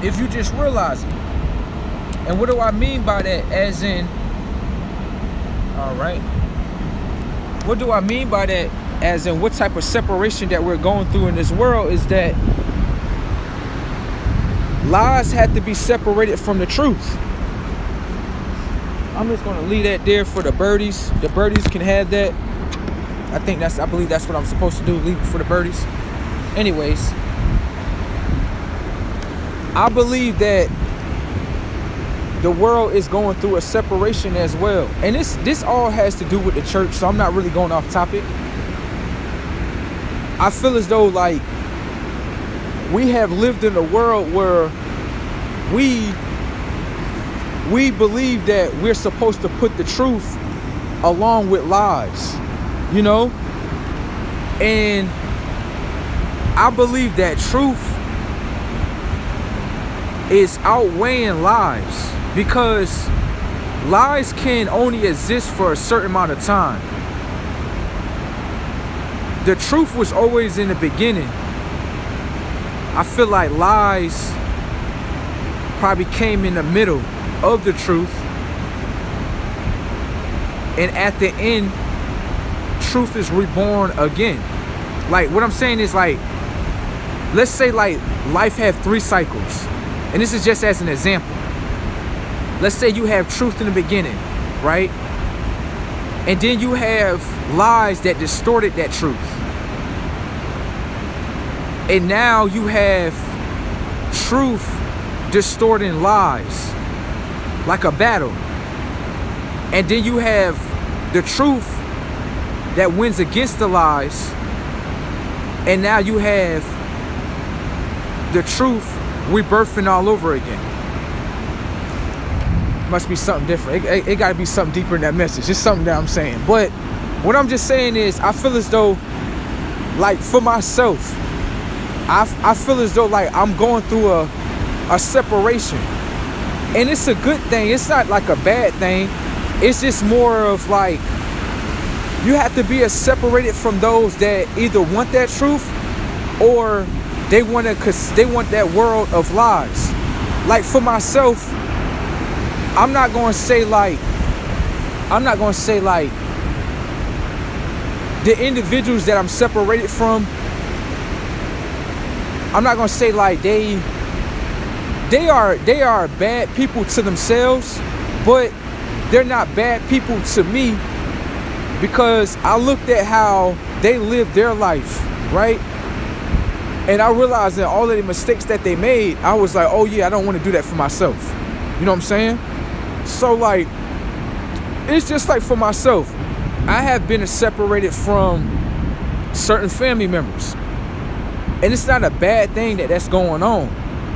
if you just realize it. And what do I mean by that? As in, all right. What do I mean by that? As in, what type of separation that we're going through in this world is that lies have to be separated from the truth. I'm just going to leave that there for the birdies. The birdies can have that. I believe that's what I'm supposed to do. Leave it for the birdies. Anyways, I believe that the world is going through a separation as well. And this all has to do with the church, so I'm not really going off topic. I feel as though like we have lived in a world where we believe that we're supposed to put the truth along with lies, you know? And I believe that truth is outweighing lies, because lies can only exist for a certain amount of time. The truth was always in the beginning. I feel like lies probably came in the middle of the truth, and at the end, truth is reborn again. Like, what I'm saying is, like, let's say like life have 3 cycles, and this is just as an example. Let's say you have truth in the beginning, right? And then you have lies that distorted that truth. And now you have truth distorting lies, like a battle. And then you have the truth that wins against the lies. And now you have the truth rebirthing all over again. Must be something different. It got to be something deeper in that message. It's something that I'm saying. But what I'm just saying is, I feel as though, like, for myself, I feel as though like I'm going through a separation. And it's a good thing. It's not like a bad thing. It's just more of like, you have to be separated from those that either want that truth or they want that world of lies. Like, for myself, I'm not going to say like the individuals that I'm separated from, I'm not going to say like they are bad people to themselves, but they're not bad people to me, because I looked at how they lived their life, right? And I realized that all of the mistakes that they made, I was like, oh yeah, I don't want to do that for myself. You know what I'm saying? So like, it's just like for myself, I have been separated from certain family members. And it's not a bad thing that that's going on.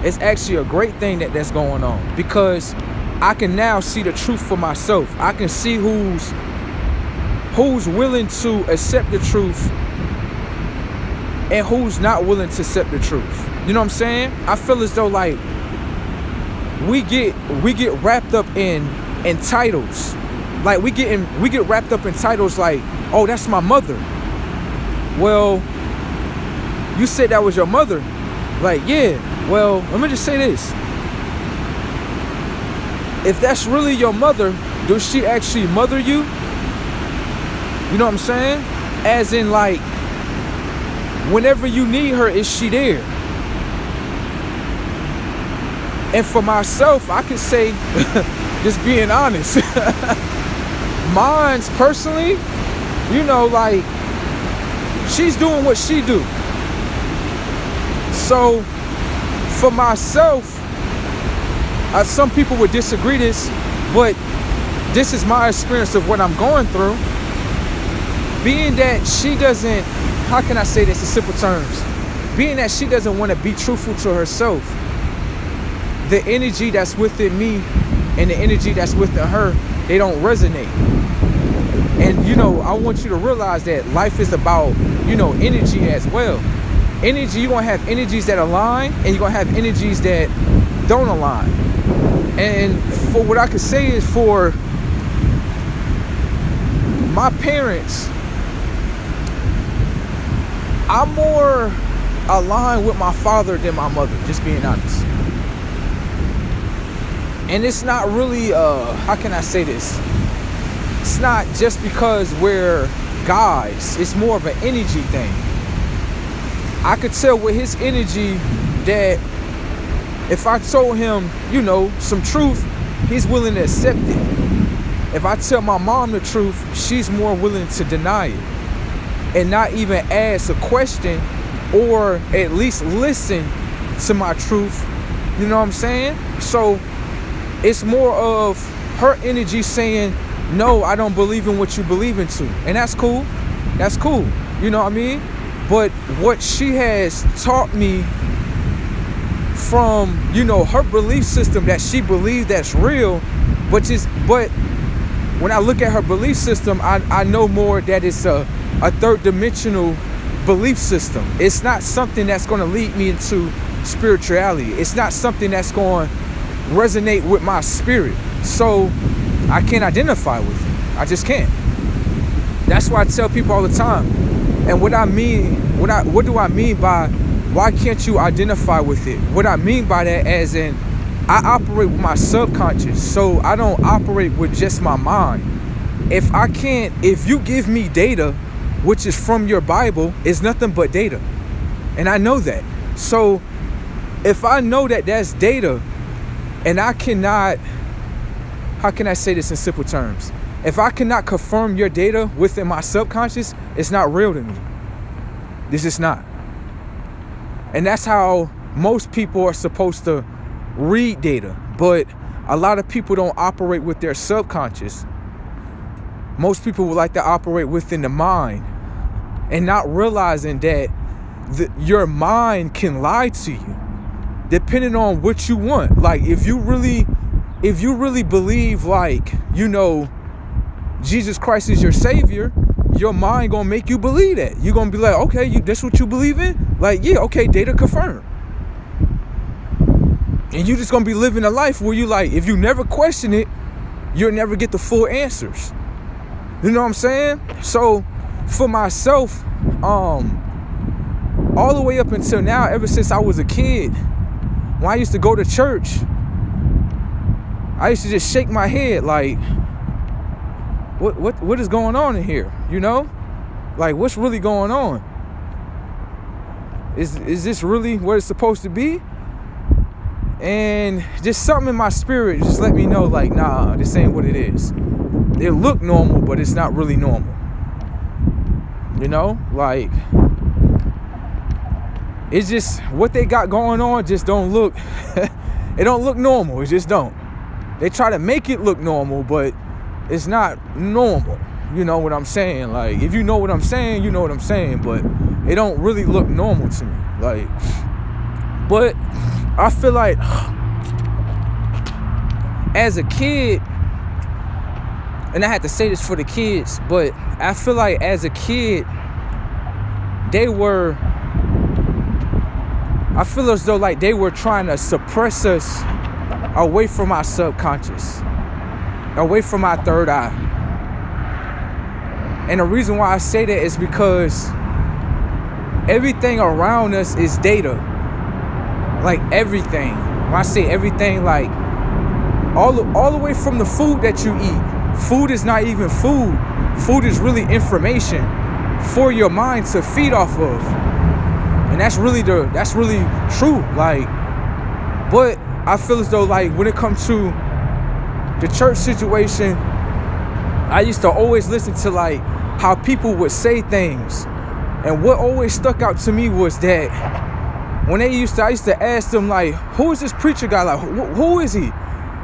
It's actually a great thing that that's going on, because I can now see the truth for myself. I can see who's willing to accept the truth and who's not willing to accept the truth. You know what I'm saying? I feel as though like we get wrapped up in titles. Like we get wrapped up in titles like, oh, that's my mother. Well, you said that was your mother. Like, yeah. Well, let me just say this. If that's really your mother, does she actually mother you? You know what I'm saying? As in, like, whenever you need her, is she there? And for myself, I could say, just being honest, mine's personally, you know, like, she's doing what she do. So, for myself, some people would disagree this, but this is my experience of what I'm going through. Being that she doesn't, how can I say this in simple terms? Being that she doesn't want to be truthful to herself, the energy that's within me and the energy that's within her, they don't resonate. And, you know, I want you to realize that life is about, you know, energy as well. Energy, you're going to have energies that align, and you're going to have energies that don't align. And for what I could say is, for my parents, I'm more aligned with my father than my mother, just being honest. And it's not really, how can I say this? It's not just because we're guys. It's more of an energy thing. I could tell with his energy that if I told him, you know, some truth, he's willing to accept it. If I tell my mom the truth, she's more willing to deny it and not even ask a question, or at least listen to my truth. You know what I'm saying? So it's more of her energy saying, no, I don't believe in what you believe into. And that's cool. That's cool. You know what I mean? But what she has taught me from, you know, her belief system that she believes that's real, but when I look at her belief system, I know more that it's a third dimensional belief system. It's not something that's going to lead me into spirituality. It's not something that's going to resonate with my spirit. So I can't identify with it. I just can't. That's why I tell people all the time. And what I mean, what do I mean by why can't you identify with it? What I mean by that, as in, I operate with my subconscious, so I don't operate with just my mind. If you give me data, which is from your Bible, it's nothing but data. And I know that. So if I know that that's data, and I cannot, how can I say this in simple terms? If I cannot confirm your data within my subconscious, it's not real to me. This is not. And that's how most people are supposed to read data. But a lot of people don't operate with their subconscious. Most people would like to operate within the mind, and not realizing that your mind can lie to you depending on what you want. Like, if you really believe, like, you know, Jesus Christ is your savior, your mind gonna make you believe that. You're gonna be like, okay, that's what you believe in? Like, yeah, okay, data confirmed. And you just gonna be living a life where you, like, if you never question it, you'll never get the full answers. You know what I'm saying? So for myself, all the way up until now, ever since I was a kid, when I used to go to church, I used to just shake my head like, what is going on in here? You know? Like, what's really going on? Is this really what it's supposed to be? And just something in my spirit just let me know, like, nah, this ain't what it is. It look normal, but it's not really normal. You know? Like, it's just what they got going on just don't look it don't look normal. It just don't. They try to make it look normal, but it's not normal. You know what I'm saying? Like, if you know what I'm saying, you know what I'm saying, but it don't really look normal to me. Like, but I feel like as a kid, and I had to say this for the kids, but I feel like as a kid, I feel as though like they were trying to suppress us away from our subconscious, away from our third eye. And the reason why I say that is because everything around us is data. Like everything. When I say everything, like all the way from the food that you eat. Food is not even food. Food is really information for your mind to feed off of. And that's really true. Like, but I feel as though like when it comes to the church situation, I used to always listen to like how people would say things. And what always stuck out to me was that when I used to ask them like, who is this preacher guy? Like, who is he?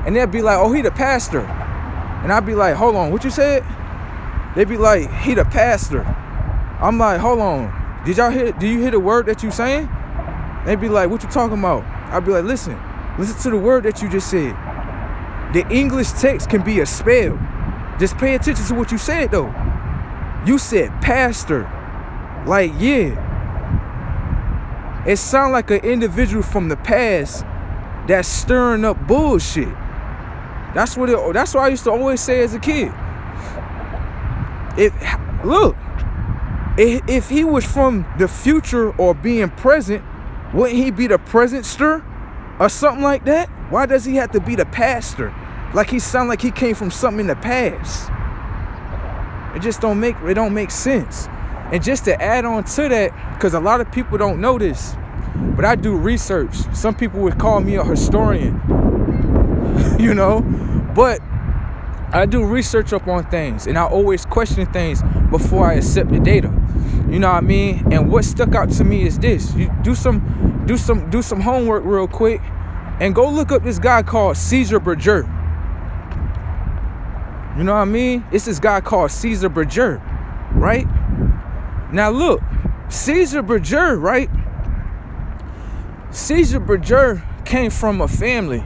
And they'd be like, oh, he the pastor. And I'd be like, hold on, what you said? They'd be like, he the pastor. I'm like, hold on, do you hear the word that you saying? They'd be like, what you talking about? I'd be like, listen to the word that you just said. The English text can be a spell. Just pay attention to what you said though. You said pastor. Like, yeah. It sounds like an individual from the past that's stirring up bullshit. That's what I used to always say as a kid. If he was from the future or being present, wouldn't he be the present-ster or something like that? Why does he have to be the pastor? Like he sound like he came from something in the past. It don't make sense. And just to add on to that, because a lot of people don't know this, but I do research. Some people would call me a historian, you know, but I do research up on things, and I always question things before I accept the data. You know what I mean? And what stuck out to me is this: you do some homework real quick, and go look up this guy called Caesar Borgia. You know what I mean? It's this guy called Caesar Borgia, right? Now look, Caesar Borgia, right? Caesar Borgia came from a family.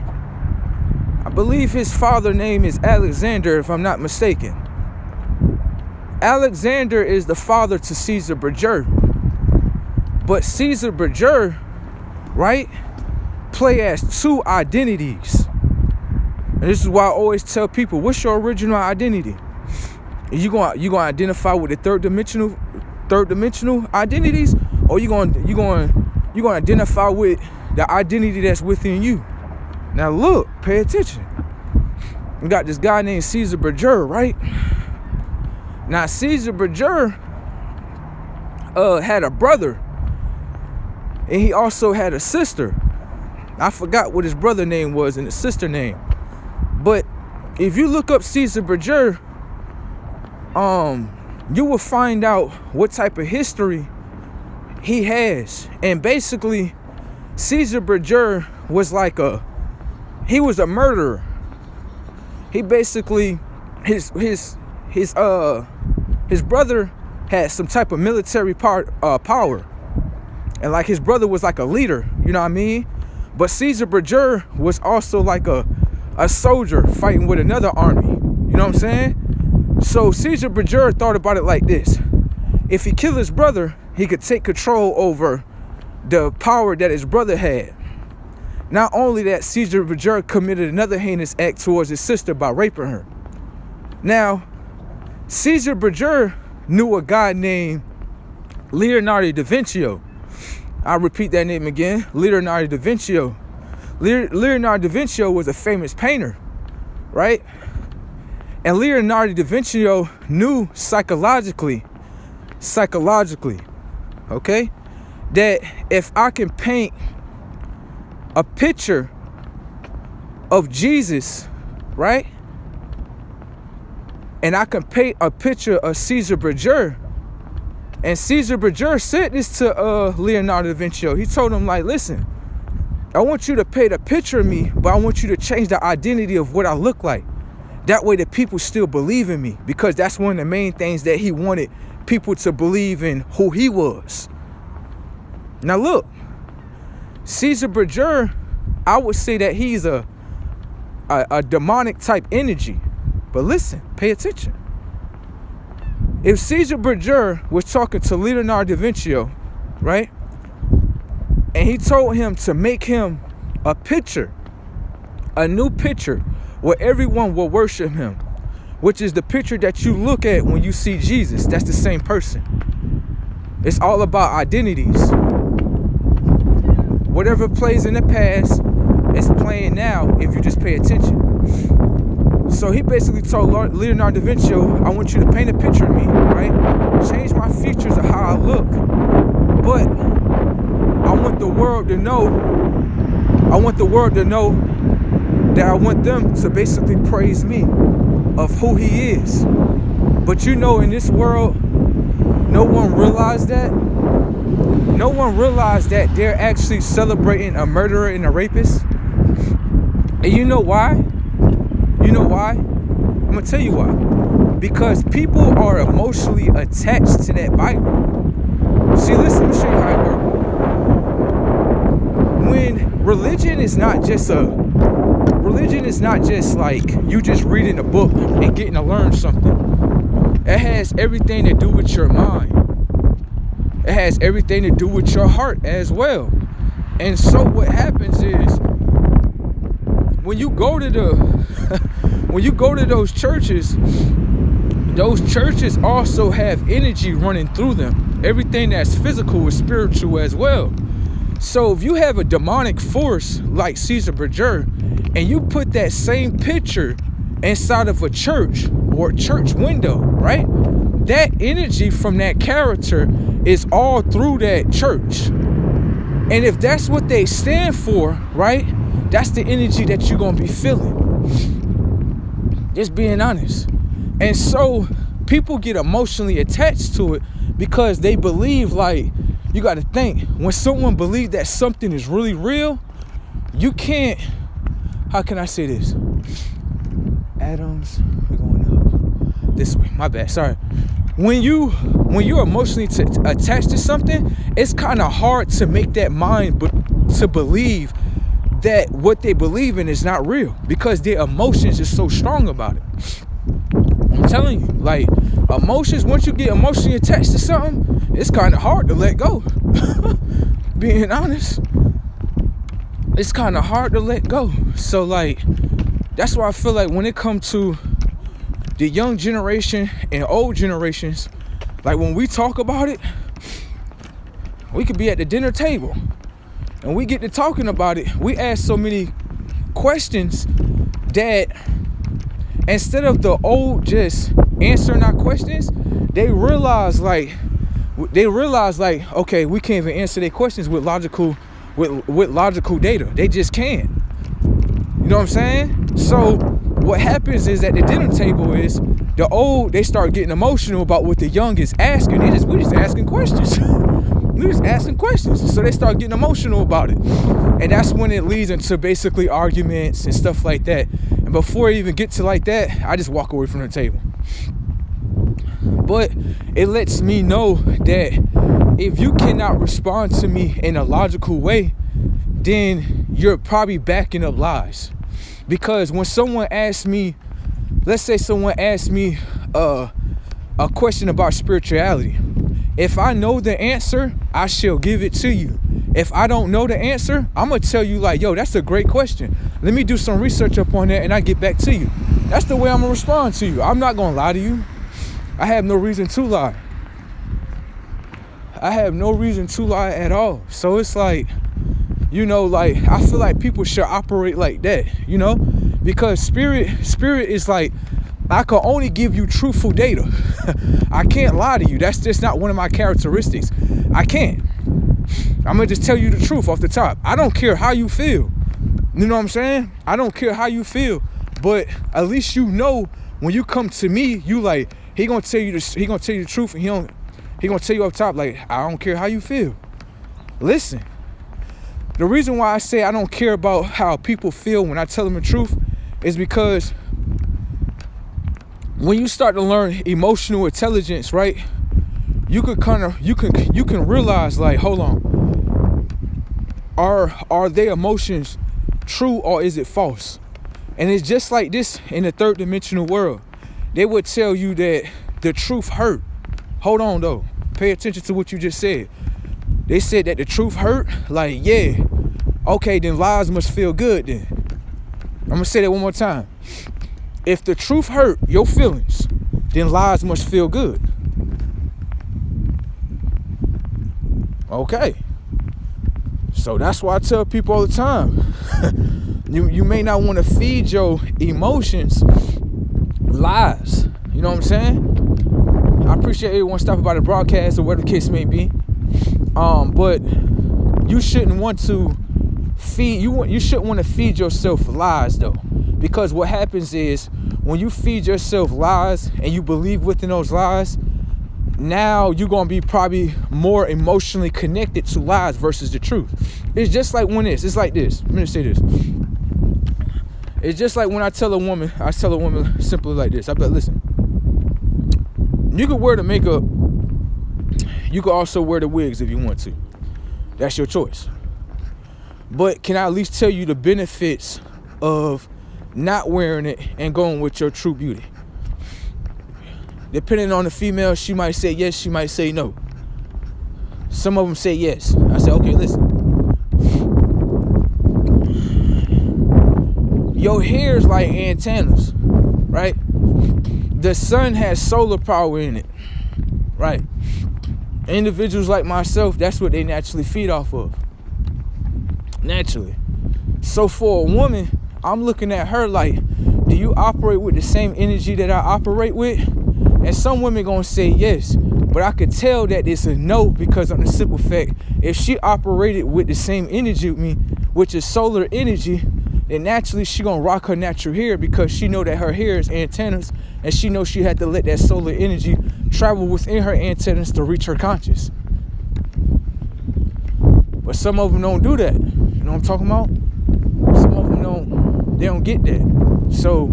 I believe his father's name is Alexander, if I'm not mistaken. Alexander is the father to Caesar Borgia. But Caesar Borgia, right, play as two identities. And this is why I always tell people, what's your original identity? You gonna identify with the third dimensional identities, or you gonna identify with the identity that's within you. Now look, pay attention. We got this guy named Caesar Borgia, right? Now Caesar Borgia had a brother, and he also had a sister. I forgot what his brother name was and his sister name. But if you look up Caesar Borgia, you will find out what type of history he has. And basically, Caesar Borgia was he was a murderer. He basically, his brother had some type of military power. And like his brother was like a leader, you know what I mean? But Caesar Borgia was also like a soldier fighting with another army. You know what I'm saying? So Caesar Borgia thought about it like this: if he killed his brother, he could take control over the power that his brother had. Not only that, Caesar Borgia committed another heinous act towards his sister by raping her. Now, Caesar Borgia knew a guy named Leonardo da Vinci. I'll repeat that name again, Leonardo da Vinci. Leonardo da Vinci was a famous painter, right? And Leonardo da Vinci knew psychologically, okay, that if I can paint a picture of Jesus, right, and I can paint a picture of Caesar Borgia, and Caesar Borgia said this to Leonardo da Vinci. He told him, like, listen, I want you to paint a picture of me, but I want you to change the identity of what I look like. That way the people still believe in me, because that's one of the main things that he wanted people to believe in, who he was. Now look, Caesar Borgia, I would say that he's a demonic type energy. But listen, pay attention. If Caesar Borgia was talking to Leonardo da Vinci, right? And he told him to make him a picture, a new picture where everyone will worship him, which is the picture that you look at when you see Jesus. That's the same person. It's all about identities. Whatever plays in the past is playing now if you just pay attention. So he basically told Leonardo da Vinci, I want you to paint a picture of me, right? Change my features of how I look. But I want the world to know that I want them to basically praise me of who he is. But you know, in this world, no one realized that. No one realized that they're actually celebrating a murderer and a rapist. And you know why? You know why? I'm going to tell you why. Because people are emotionally attached to that Bible. See, listen, let me show you how it works. When religion is not just like you just reading a book and getting to learn something. It has everything to do with your mind. It has everything to do with your heart as well. And so what happens is when you go to those churches also have energy running through them. Everything that's physical is spiritual as well. So if you have a demonic force like Caesar Borgia and you put that same picture inside of a church or a church window, right? That energy from that character is all through that church. And if that's what they stand for, right? That's the energy that you're going to be feeling. Just being honest. And so people get emotionally attached to it because they believe, like, you got to think, when someone believes that something is really real, you can't, how can I say this? Adams, we're going up this way, my bad, sorry. When you're emotionally attached to something, it's kind of hard to make that mind to believe that what they believe in is not real because their emotions are so strong about it. I'm telling you, like, emotions, once you get emotionally attached to something, it's kind of hard to let go. Being honest, it's kind of hard to let go. So, like, that's why I feel like when it comes to the young generation and old generations, like, when we talk about it, we could be at the dinner table and we get to talking about it. We ask so many questions that instead of the old just answering our questions, they realize like, okay, we can't even answer their questions with logical data. They just can't. You know what I'm saying? So what happens is at the dinner table is the old, they start getting emotional about what the young is asking. We're just asking questions. We're just asking questions. So they start getting emotional about it. And that's when it leads into basically arguments and stuff like that. And before I even get to like that, I just walk away from the table. But it lets me know that if you cannot respond to me in a logical way, then you're probably backing up lies. Because when someone asks me, let's say someone asks me a question about spirituality, if I know the answer, I shall give it to you. If I don't know the answer, I'm going to tell you like, yo, that's a great question. Let me do some research up on that and I get back to you. That's the way I'm going to respond to you. I'm not going to lie to you. I have no reason to lie. I have no reason to lie at all. So it's like, you know, like, I feel like people should operate like that, you know, because spirit is like, I can only give you truthful data. I can't lie to you. That's just not one of my characteristics. I can't. I'm going to just tell you the truth off the top. I don't care how you feel. You know what I'm saying? I don't care how you feel. But at least you know when you come to me, you like, he going to tell you the truth, and he going to tell you up top, like, I don't care how you feel. Listen. The reason why I say I don't care about how people feel when I tell them the truth is because when you start to learn emotional intelligence, right, you can realize, like, hold on, Are their emotions true or is it false? And it's just like this in the third dimensional world. They would tell you that the truth hurt. Hold on though. Pay attention to what you just said. They said that the truth hurt. Like, yeah. Okay, then lies must feel good then. I'm gonna say that one more time. If the truth hurt your feelings, then lies must feel good. Okay. So that's why I tell people all the time. You may not want to feed your emotions lies. You know what I'm saying? I appreciate everyone stopping by the broadcast or whatever the case may be. But you shouldn't want to you shouldn't want to feed yourself lies though. Because what happens is when you feed yourself lies and you believe within those lies, now you're going to be probably more emotionally connected to lies versus the truth. It's just like when it's like this. I'm going to say this. It's just like when I tell a woman simply like this. I'm like, listen, you can wear the makeup. You can also wear the wigs if you want to. That's your choice. But can I at least tell you the benefits of not wearing it and going with your true beauty? Depending on the female, she might say yes, she might say no. Some of them say yes. I say, okay, listen. Your hair is like antennas, right? The sun has solar power in it, right? Individuals like myself, that's what they naturally feed off of. Naturally. So for a woman, I'm looking at her like, do you operate with the same energy that I operate with? And some women gonna say yes, but I could tell that it's a no because of the simple fact, if she operated with the same energy with me, which is solar energy, then naturally she gonna rock her natural hair because she know that her hair is antennas and she knows she had to let that solar energy travel within her antennas to reach her conscious. But some of them don't do that. You know what I'm talking about? Some of them they don't get that. So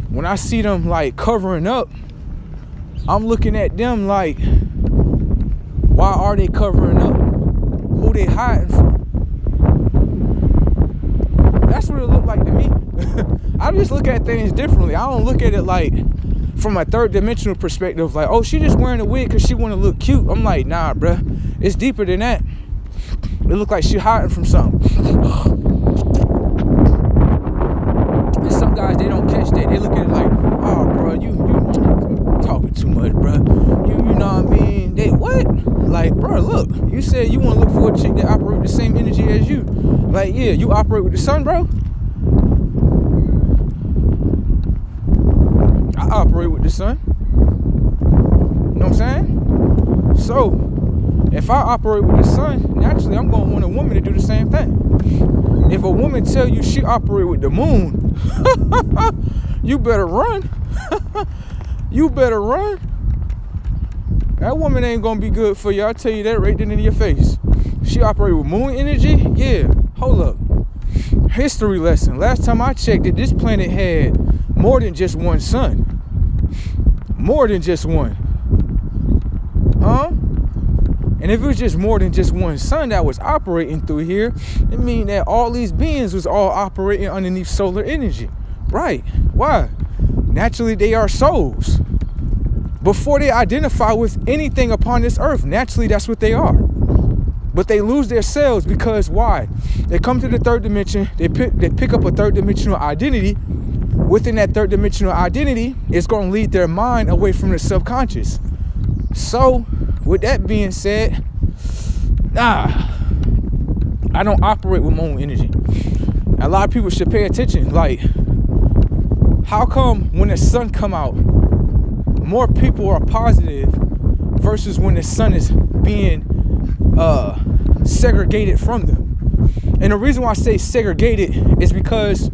when I see them like covering up, I'm looking at them like, why are they covering up? Who they hiding from? That's what it looked like to me. I just look at things differently. I don't look at it like from a third dimensional perspective, like, oh, she just wearing a wig because she want to look cute. I'm like, nah, bruh. It's deeper than that. It look like she hiding from something. And some guys, they don't catch that. They look at it like, oh, bro, you talking too much, bro. You know what I mean? They what? Like, bro, look. You said you want to look for a chick that operate the same energy as you. Like, yeah, you operate with the sun, bro. I operate with the sun. You know what I'm saying? So, if I operate with the sun, naturally I'm gonna want a woman to do the same thing. If a woman tell you she operate with the moon, you better run. You better run. That woman ain't gonna be good for you. I'll tell you that right then in your face. She operate with moon energy? Yeah. Hold up. History lesson. Last time I checked it, this planet had more than just one sun. More than just one. Huh? And if it was just more than just one sun that was operating through here, it means that all these beings was all operating underneath solar energy. Right. Why? Naturally, they are souls. Before they identify with anything upon this earth, naturally, that's what they are. But they lose their selves because why? They come to the third dimension, they pick up a third dimensional identity. Within that third dimensional identity, it's going to lead their mind away from the subconscious. So, with that being said, I don't operate with my own energy. A lot of people should pay attention. Like, how come when the sun come out, more people are positive versus when the sun is being segregated from them? And the reason why I say segregated is because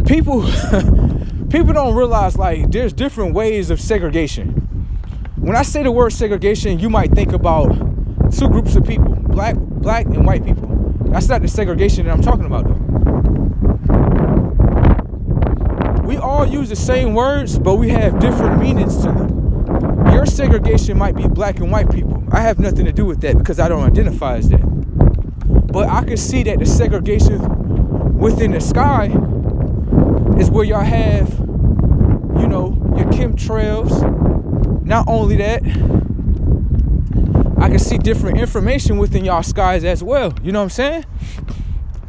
people don't realize, like, there's different ways of segregation. When I say the word segregation, you might think about two groups of people, black and white people. That's not the segregation that I'm talking about, though. We all use the same words, but we have different meanings to them. Your segregation might be black and white people. I have nothing to do with that because I don't identify as that. But I can see that the segregation within the sky is where y'all have, you know, your chemtrails. Not only that, I can see different information within y'all skies as well. You know what I'm saying?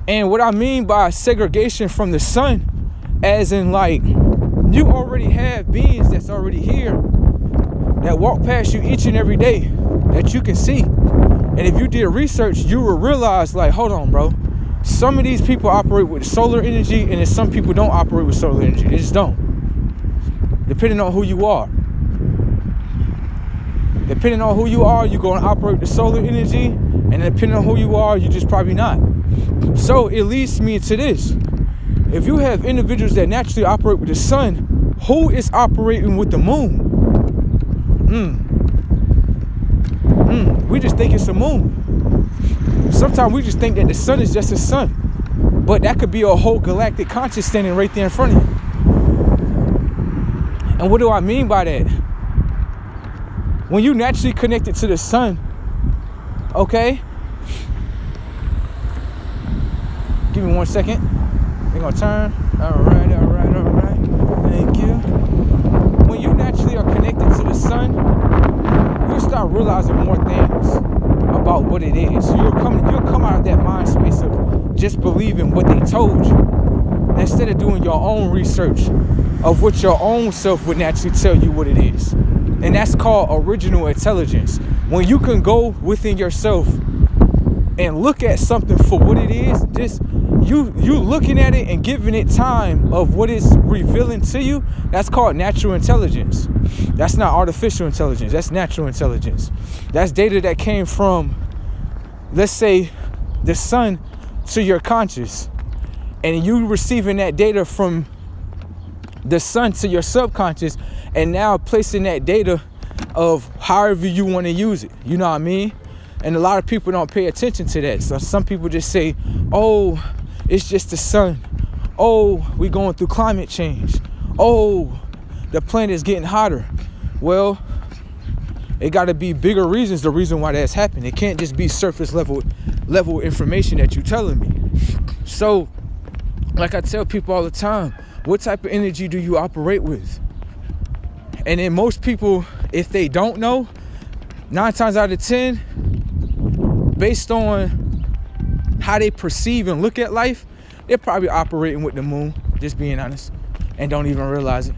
And what I mean by segregation from the sun, as in like, you already have beings that's already here that walk past you each and every day that you can see. And if you did research, you will realize, like, hold on, bro. Some of these people operate with solar energy, and then some people don't operate with solar energy. They just don't. Depending on who you are. Depending on who you are, you're going to operate with the solar energy. And depending on who you are, you just probably not. So it leads me to this. If you have individuals that naturally operate with the sun, who is operating with the moon? We just think it's a moon. Sometimes we just think that the sun is just a sun. But that could be a whole galactic conscious standing right there in front of you. And what do I mean by that? When you naturally connected to the sun, okay? Give me 1 second. We're gonna turn. All right. Thank you. When you naturally are connected to the sun, you'll start realizing more things about what it is. You'll come out of that mind space of just believing what they told you, instead of doing your own research of what your own self would naturally tell you what it is. And that's called original intelligence. When you can go within yourself and look at something for what it is, just you looking at it and giving it time of what it's revealing to you, that's called natural intelligence. That's not artificial intelligence. That's natural intelligence. That's data that came from, let's say, the sun to your conscious. And you receiving that data from the sun to your subconscious, and now placing that data of however you want to use it. You know what I mean? And a lot of people don't pay attention to that. So some people just say, oh, it's just the sun. Oh, we're going through climate change. Oh, the planet is getting hotter. Well, it got to be bigger reasons, the reason why that's happening. It can't just be surface level information that you're telling me. So, like I tell people all the time, what type of energy do you operate with? And then most people, if they don't know, 9 times out of 10, based on how they perceive and look at life, they're probably operating with the moon, just being honest, and don't even realize it.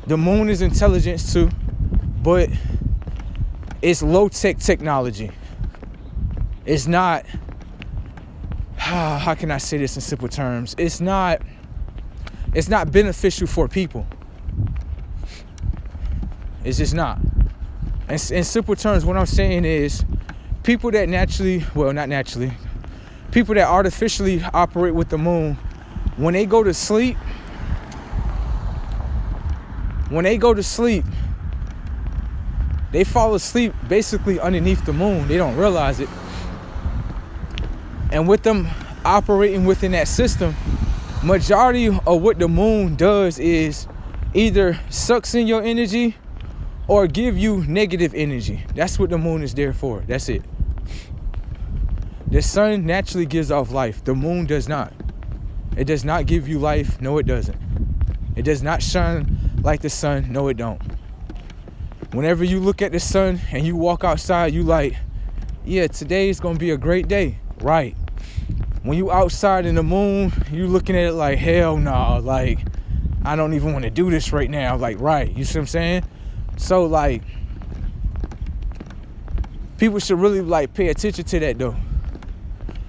The moon is intelligence too, but it's low-tech technology. It's not, how can I say this in simple terms? It's not beneficial for people. It's just not. In simple terms, what I'm saying is, people that people that artificially operate with the moon, when they go to sleep, they fall asleep basically underneath the moon. They don't realize it. And with them operating within that system, majority of what the moon does is either sucks in your energy or give you negative energy. That's what the moon is there for. That's it. The sun naturally gives off life. The moon does not. It does not give you life. No, it doesn't. It does not shine like the sun. No, it don't. Whenever you look at the sun and you walk outside, you like, yeah, today is going to be a great day. Right. When you outside in the moon, you looking at it like, hell no, like, I don't even want to do this right now. Like, right. You see what I'm saying? So, like, people should really, like, pay attention to that, though.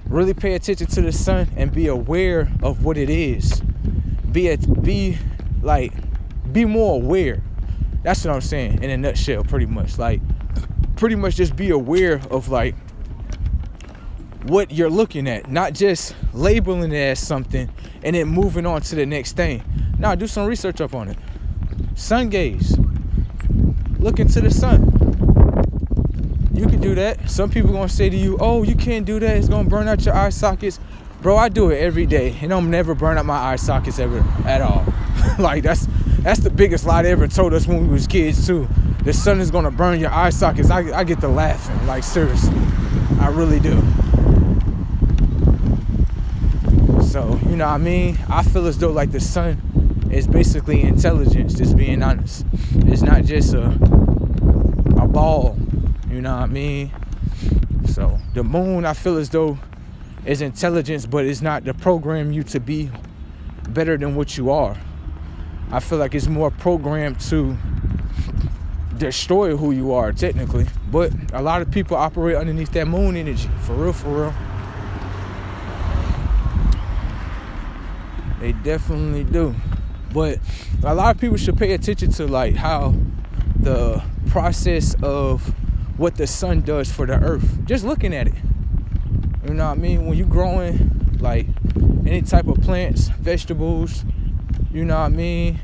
Really pay attention to the sun and be aware of what it is. Be more aware. That's what I'm saying in a nutshell, pretty much. Like, pretty much just be aware of, like, what you're looking at. Not just labeling it as something and then moving on to the next thing. Now, do some research up on it. Sun gaze. Look into the sun. You can do that. Some people are going to say to you, oh, you can't do that. It's going to burn out your eye sockets. Bro, I do it every day. And I'm never burn out my eye sockets ever at all. Like, that's the biggest lie they ever told us when we was kids, too. the sun is gonna burn your eye sockets, I get to laughing. Like, seriously, I really do. So, you know what I mean? I feel as though like the sun is basically intelligence, just being honest. It's not just a ball, you know what I mean? So the moon, I feel as though is intelligence, but it's not to program you to be better than what you are. I feel like it's more programmed to destroy who you are, technically. But a lot of people operate underneath that moon energy, for real, for real. They definitely do. But a lot of people should pay attention to like how the process of what the sun does for the earth. Just looking at it. You know what I mean? When you growing like any type of plants, vegetables, you know what I mean?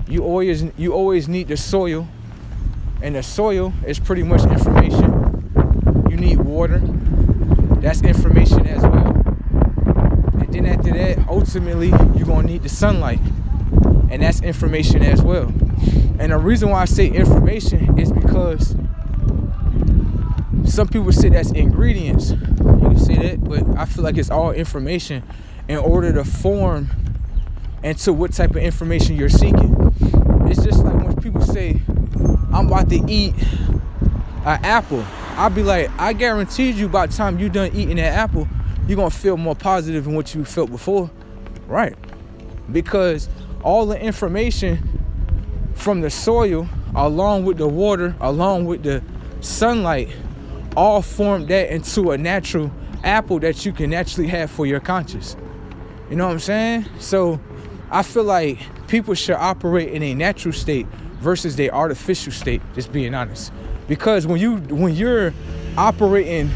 You always need the soil. And the soil is pretty much information. You need water. That's information as well. And then after that, ultimately, you're gonna need the sunlight. And that's information as well. And the reason why I say information is because some people say that's ingredients. You can say that, but I feel like it's all information in order to form into what type of information you're seeking. It's just like when people say, I'm about to eat an apple. I'll be like, I guaranteed you by the time you're done eating that apple, you're going to feel more positive than what you felt before. Right. Because all the information from the soil, along with the water, along with the sunlight, all formed that into a natural apple that you can actually have for your conscious. You know what I'm saying? So I feel like people should operate in a natural state versus their artificial state, just being honest. Because when you're operating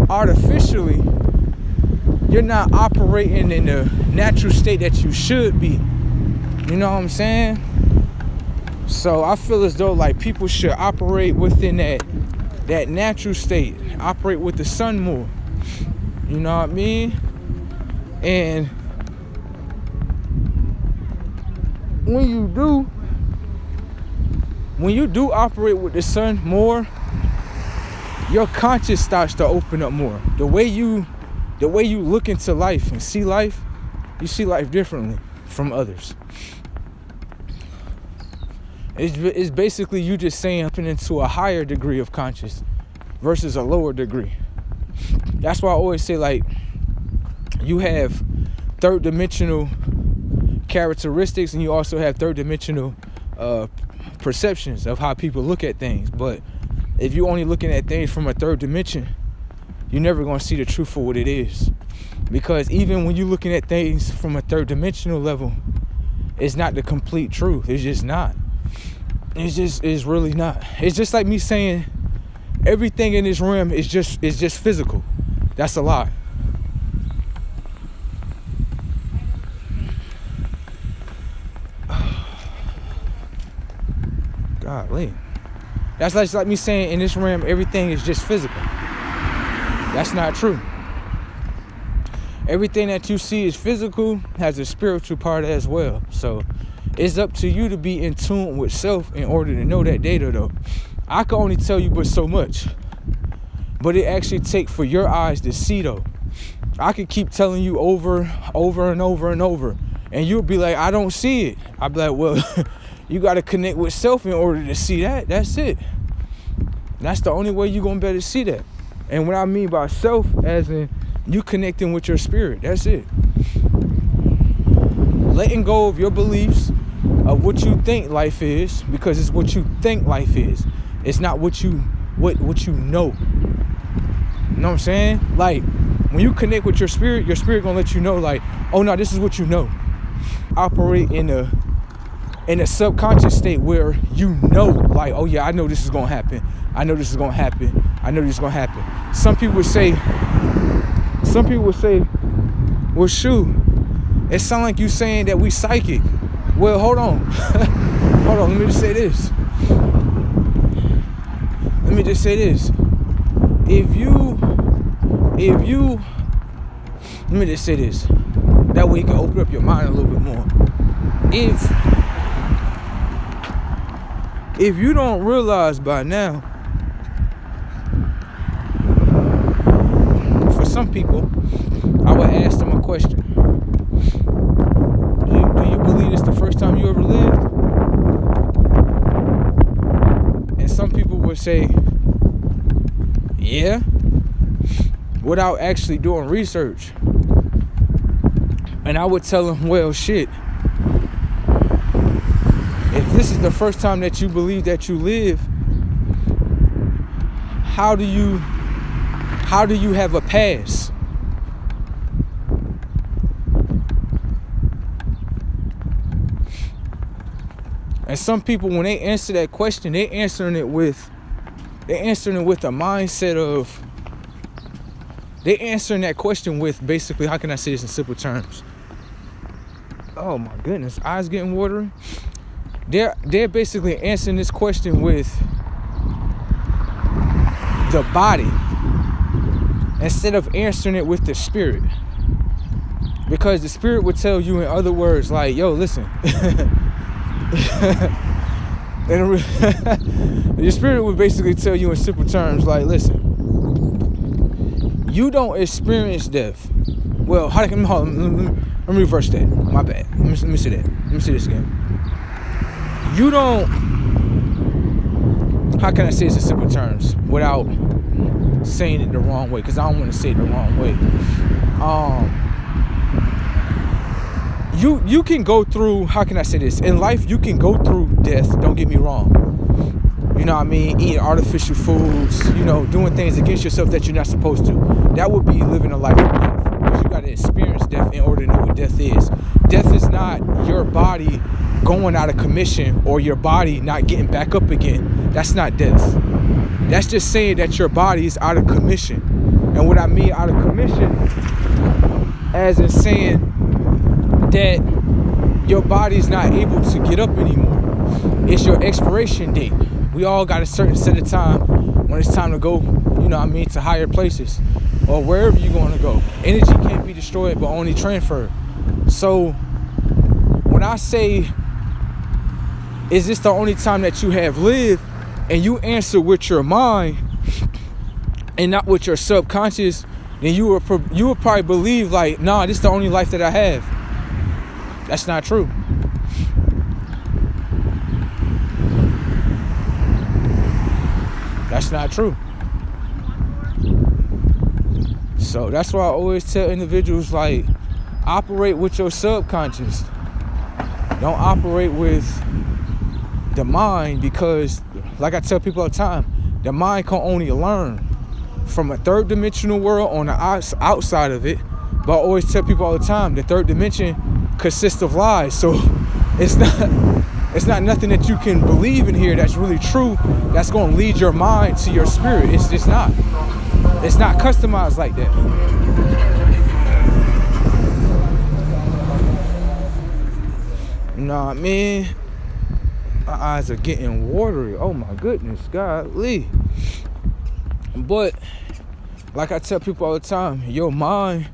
artificially, you're not operating in the natural state that you should be. You know what I'm saying? So I feel as though like people should operate within that natural state, operate with the sun more. You know what I mean? And when you do operate with the sun more, your conscious starts to open up more. The way you look into life and see life, you see life differently from others. It's basically you just saying up into a higher degree of conscious versus a lower degree. That's why I always say like you have third dimensional characteristics and you also have third dimensional perceptions of how people look at things. But if you're only looking at things from a third dimension, you're never going to see the truth for what it is. Because even when you're looking at things from a third dimensional level, it's not the complete truth. It's just not. It's really not. It's just like me saying everything in this realm is just physical. That's a lie. Golly. That's like me saying in this realm everything is just physical. That's not true. Everything that you see is physical has a spiritual part as well. So it's up to you to be in tune with self in order to know that data though. I can only tell you but so much. But it actually takes for your eyes to see though. I could keep telling you over and over and over. And you'll be like, I don't see it. I'll be like, well, you got to connect with self in order to see that. That's it. That's the only way you're going to be able to see that. And what I mean by self, as in you connecting with your spirit. That's it. Letting go of your beliefs of what you think life is, because it's what you think life is. It's not what you know. You know what I'm saying? Like, when you connect with your spirit gonna let you know, like, oh no, this is what you know. Operate in a subconscious state where you know, like, oh yeah, I know this is gonna happen. I know this is gonna happen. I know this is gonna happen. Some people would say, well, shoot, it sounds like you saying that we psychic. Well, hold on. Hold on, let me just say this. Let me just say this. That way you can open up your mind a little bit more. If you don't realize by now, for some people, I would ask them a question. Do you believe it's the first time you ever lived? And some people would say, yeah, without actually doing research. And I would tell them, well, shit, if this is the first time that you believe that you live, how do you have a past? And some people, when they answer that question, they're answering it with a mindset of, they're answering that question with basically, how can I say this in simple terms? Oh my goodness, eyes getting watery. They're basically answering this question with the body instead of answering it with the spirit. Because the spirit would tell you, in other words, like, yo, listen. The spirit would basically tell you in simple terms, like, listen, you don't experience death. Well, let me reverse that. My bad. Let me say that. Let me say this again. You don't, how can I say this in simple terms without saying it the wrong way? Because I don't want to say it the wrong way. You can go through, how can I say this? In life, you can go through death, don't get me wrong. You know what I mean? Eating artificial foods, doing things against yourself that you're not supposed to. That would be living a life of death. Because you got to experience death in order to know what death is. Death is not your body going out of commission or your body not getting back up again. That's not death. That's just saying that your body is out of commission. And what I mean out of commission, as in saying that your body's not able to get up anymore. It's your expiration date. We all got a certain set of time when it's time to go, to higher places or wherever you're going to go. Energy can't be destroyed, but only transferred. So when I say, is this the only time that you have lived, and you answer with your mind and not with your subconscious, then you would probably believe like, nah, this is the only life that I have. That's not true. That's not true. So that's why I always tell individuals, like, operate with your subconscious. Don't operate with the mind, because like I tell people all the time, the mind can only learn from a third dimensional world on the outside of it. But I always tell people all the time, the third dimension consists of lies. So it's not nothing that you can believe in here that's really true, that's going to lead your mind to your spirit. It's just not. It's not customized like that. Nah, man. My eyes are getting watery. Oh my goodness, golly. But like I tell people all the time, your mind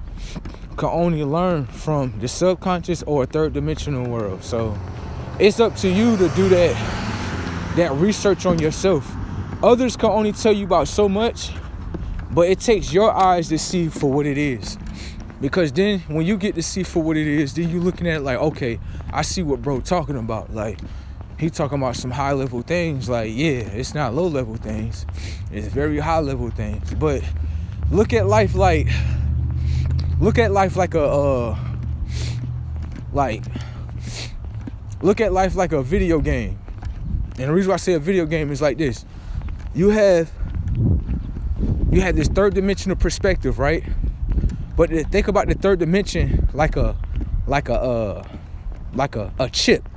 can only learn from the subconscious or a third dimensional world. So it's up to you to do that research on yourself. Others can only tell you about so much, but it takes your eyes to see for what it is. Because then when you get to see for what it is, then you looking at it like, okay, I see what bro talking about. Like, he talking about some high level things. Like, yeah, it's not low level things. It's very high level things. But look at life like a look at life like a video game. And the reason why I say a video game is like this. You have this third dimensional perspective, right? But think about the third dimension like a chip.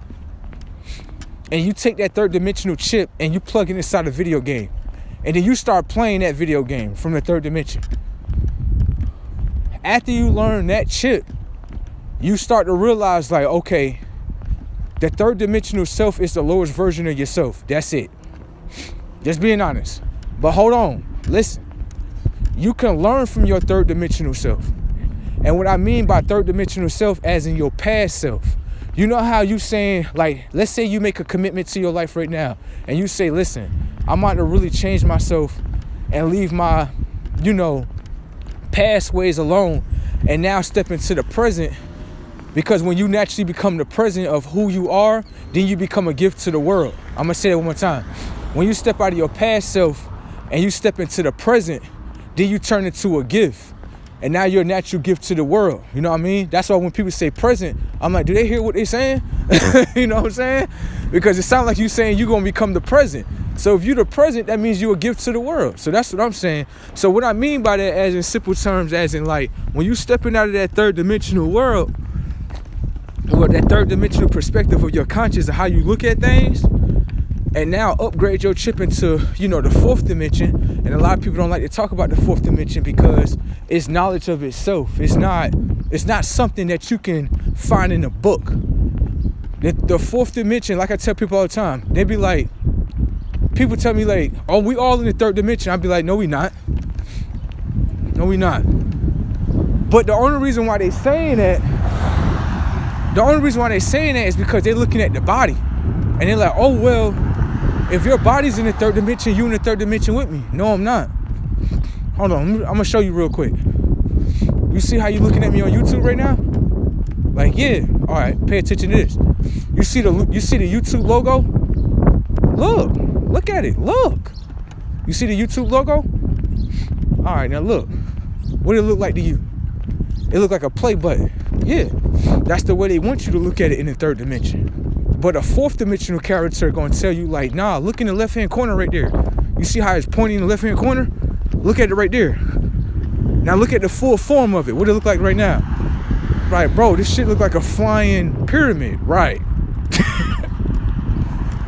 And you take that third dimensional chip and you plug it inside a video game. And then you start playing that video game from the third dimension. After you learn that chip, you start to realize, like, okay, the third dimensional self is the lowest version of yourself. That's it. Just being honest. But hold on. Listen. You can learn from your third dimensional self. And what I mean by third dimensional self, as in your past self. You know how you saying, like, let's say you make a commitment to your life right now, and you say, listen, I'm about to really change myself and leave my, past ways alone, and now step into the present. Because when you naturally become the present of who you are, then you become a gift to the world. I'm gonna say that one more time. When you step out of your past self and you step into the present, then you turn into a gift. And now you're a natural gift to the world. You know what I mean? That's why when people say present, I'm like, do they hear what they're saying? You know what I'm saying? Because it sounds like you saying you're gonna become the present. So if you're the present, that means you're a gift to the world. So that's what I'm saying. So what I mean by that, as in simple terms, as in like, when you stepping out of that third dimensional world, or that third dimensional perspective of your conscious of how you look at things, and now upgrade your chip into, the fourth dimension. And a lot of people don't like to talk about the fourth dimension because it's knowledge of itself. It's not something that you can find in a book. The fourth dimension, like I tell people all the time, they be like, people tell me like, oh, we all in the third dimension. I'd be like, no, we not. No, we not. But the only reason why they saying that is because they're looking at the body. And they're like, oh, well, if your body's in the third dimension, you in the third dimension with me. No, I'm not. Hold on, I'm gonna show you real quick. You see how you looking at me on YouTube right now? Like, yeah. All right, pay attention to this. You see the YouTube logo? Look at it. Look. You see the YouTube logo? All right, now look. What did it look like to you? It looked like a play button. Yeah, that's the way they want you to look at it in the third dimension. But a fourth dimensional character gonna tell you like, nah, look in the left hand corner right there. You see how it's pointing in the left hand corner? Look at it right there. Now look at the full form of it. What it look like right now? Right, bro, this shit look like a flying pyramid. Right.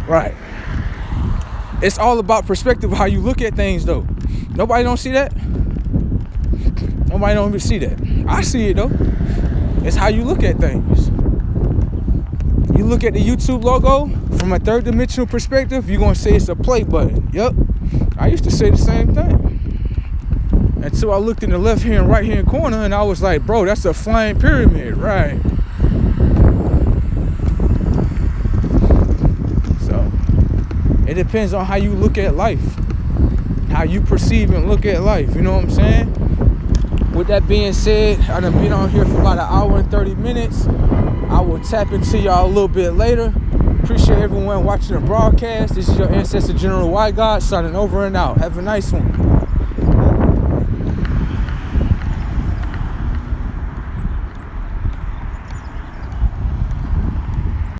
Right. It's all about perspective of how you look at things though. Nobody don't see that? Nobody don't even see that. I see it though. It's how you look at things. You look at the YouTube logo from a third dimensional perspective, you're gonna say it's a play button. Yep. I used to say the same thing. Until I looked in the left hand, right hand corner and I was like, bro, that's a flying pyramid, right? So it depends on how you look at life. How you perceive and look at life, you know what I'm saying? With that being said, I done been on here for about an hour and 30 minutes. I will tap into y'all a little bit later. Appreciate everyone watching the broadcast. This is your Ancestor General White God signing over and out. Have a nice one.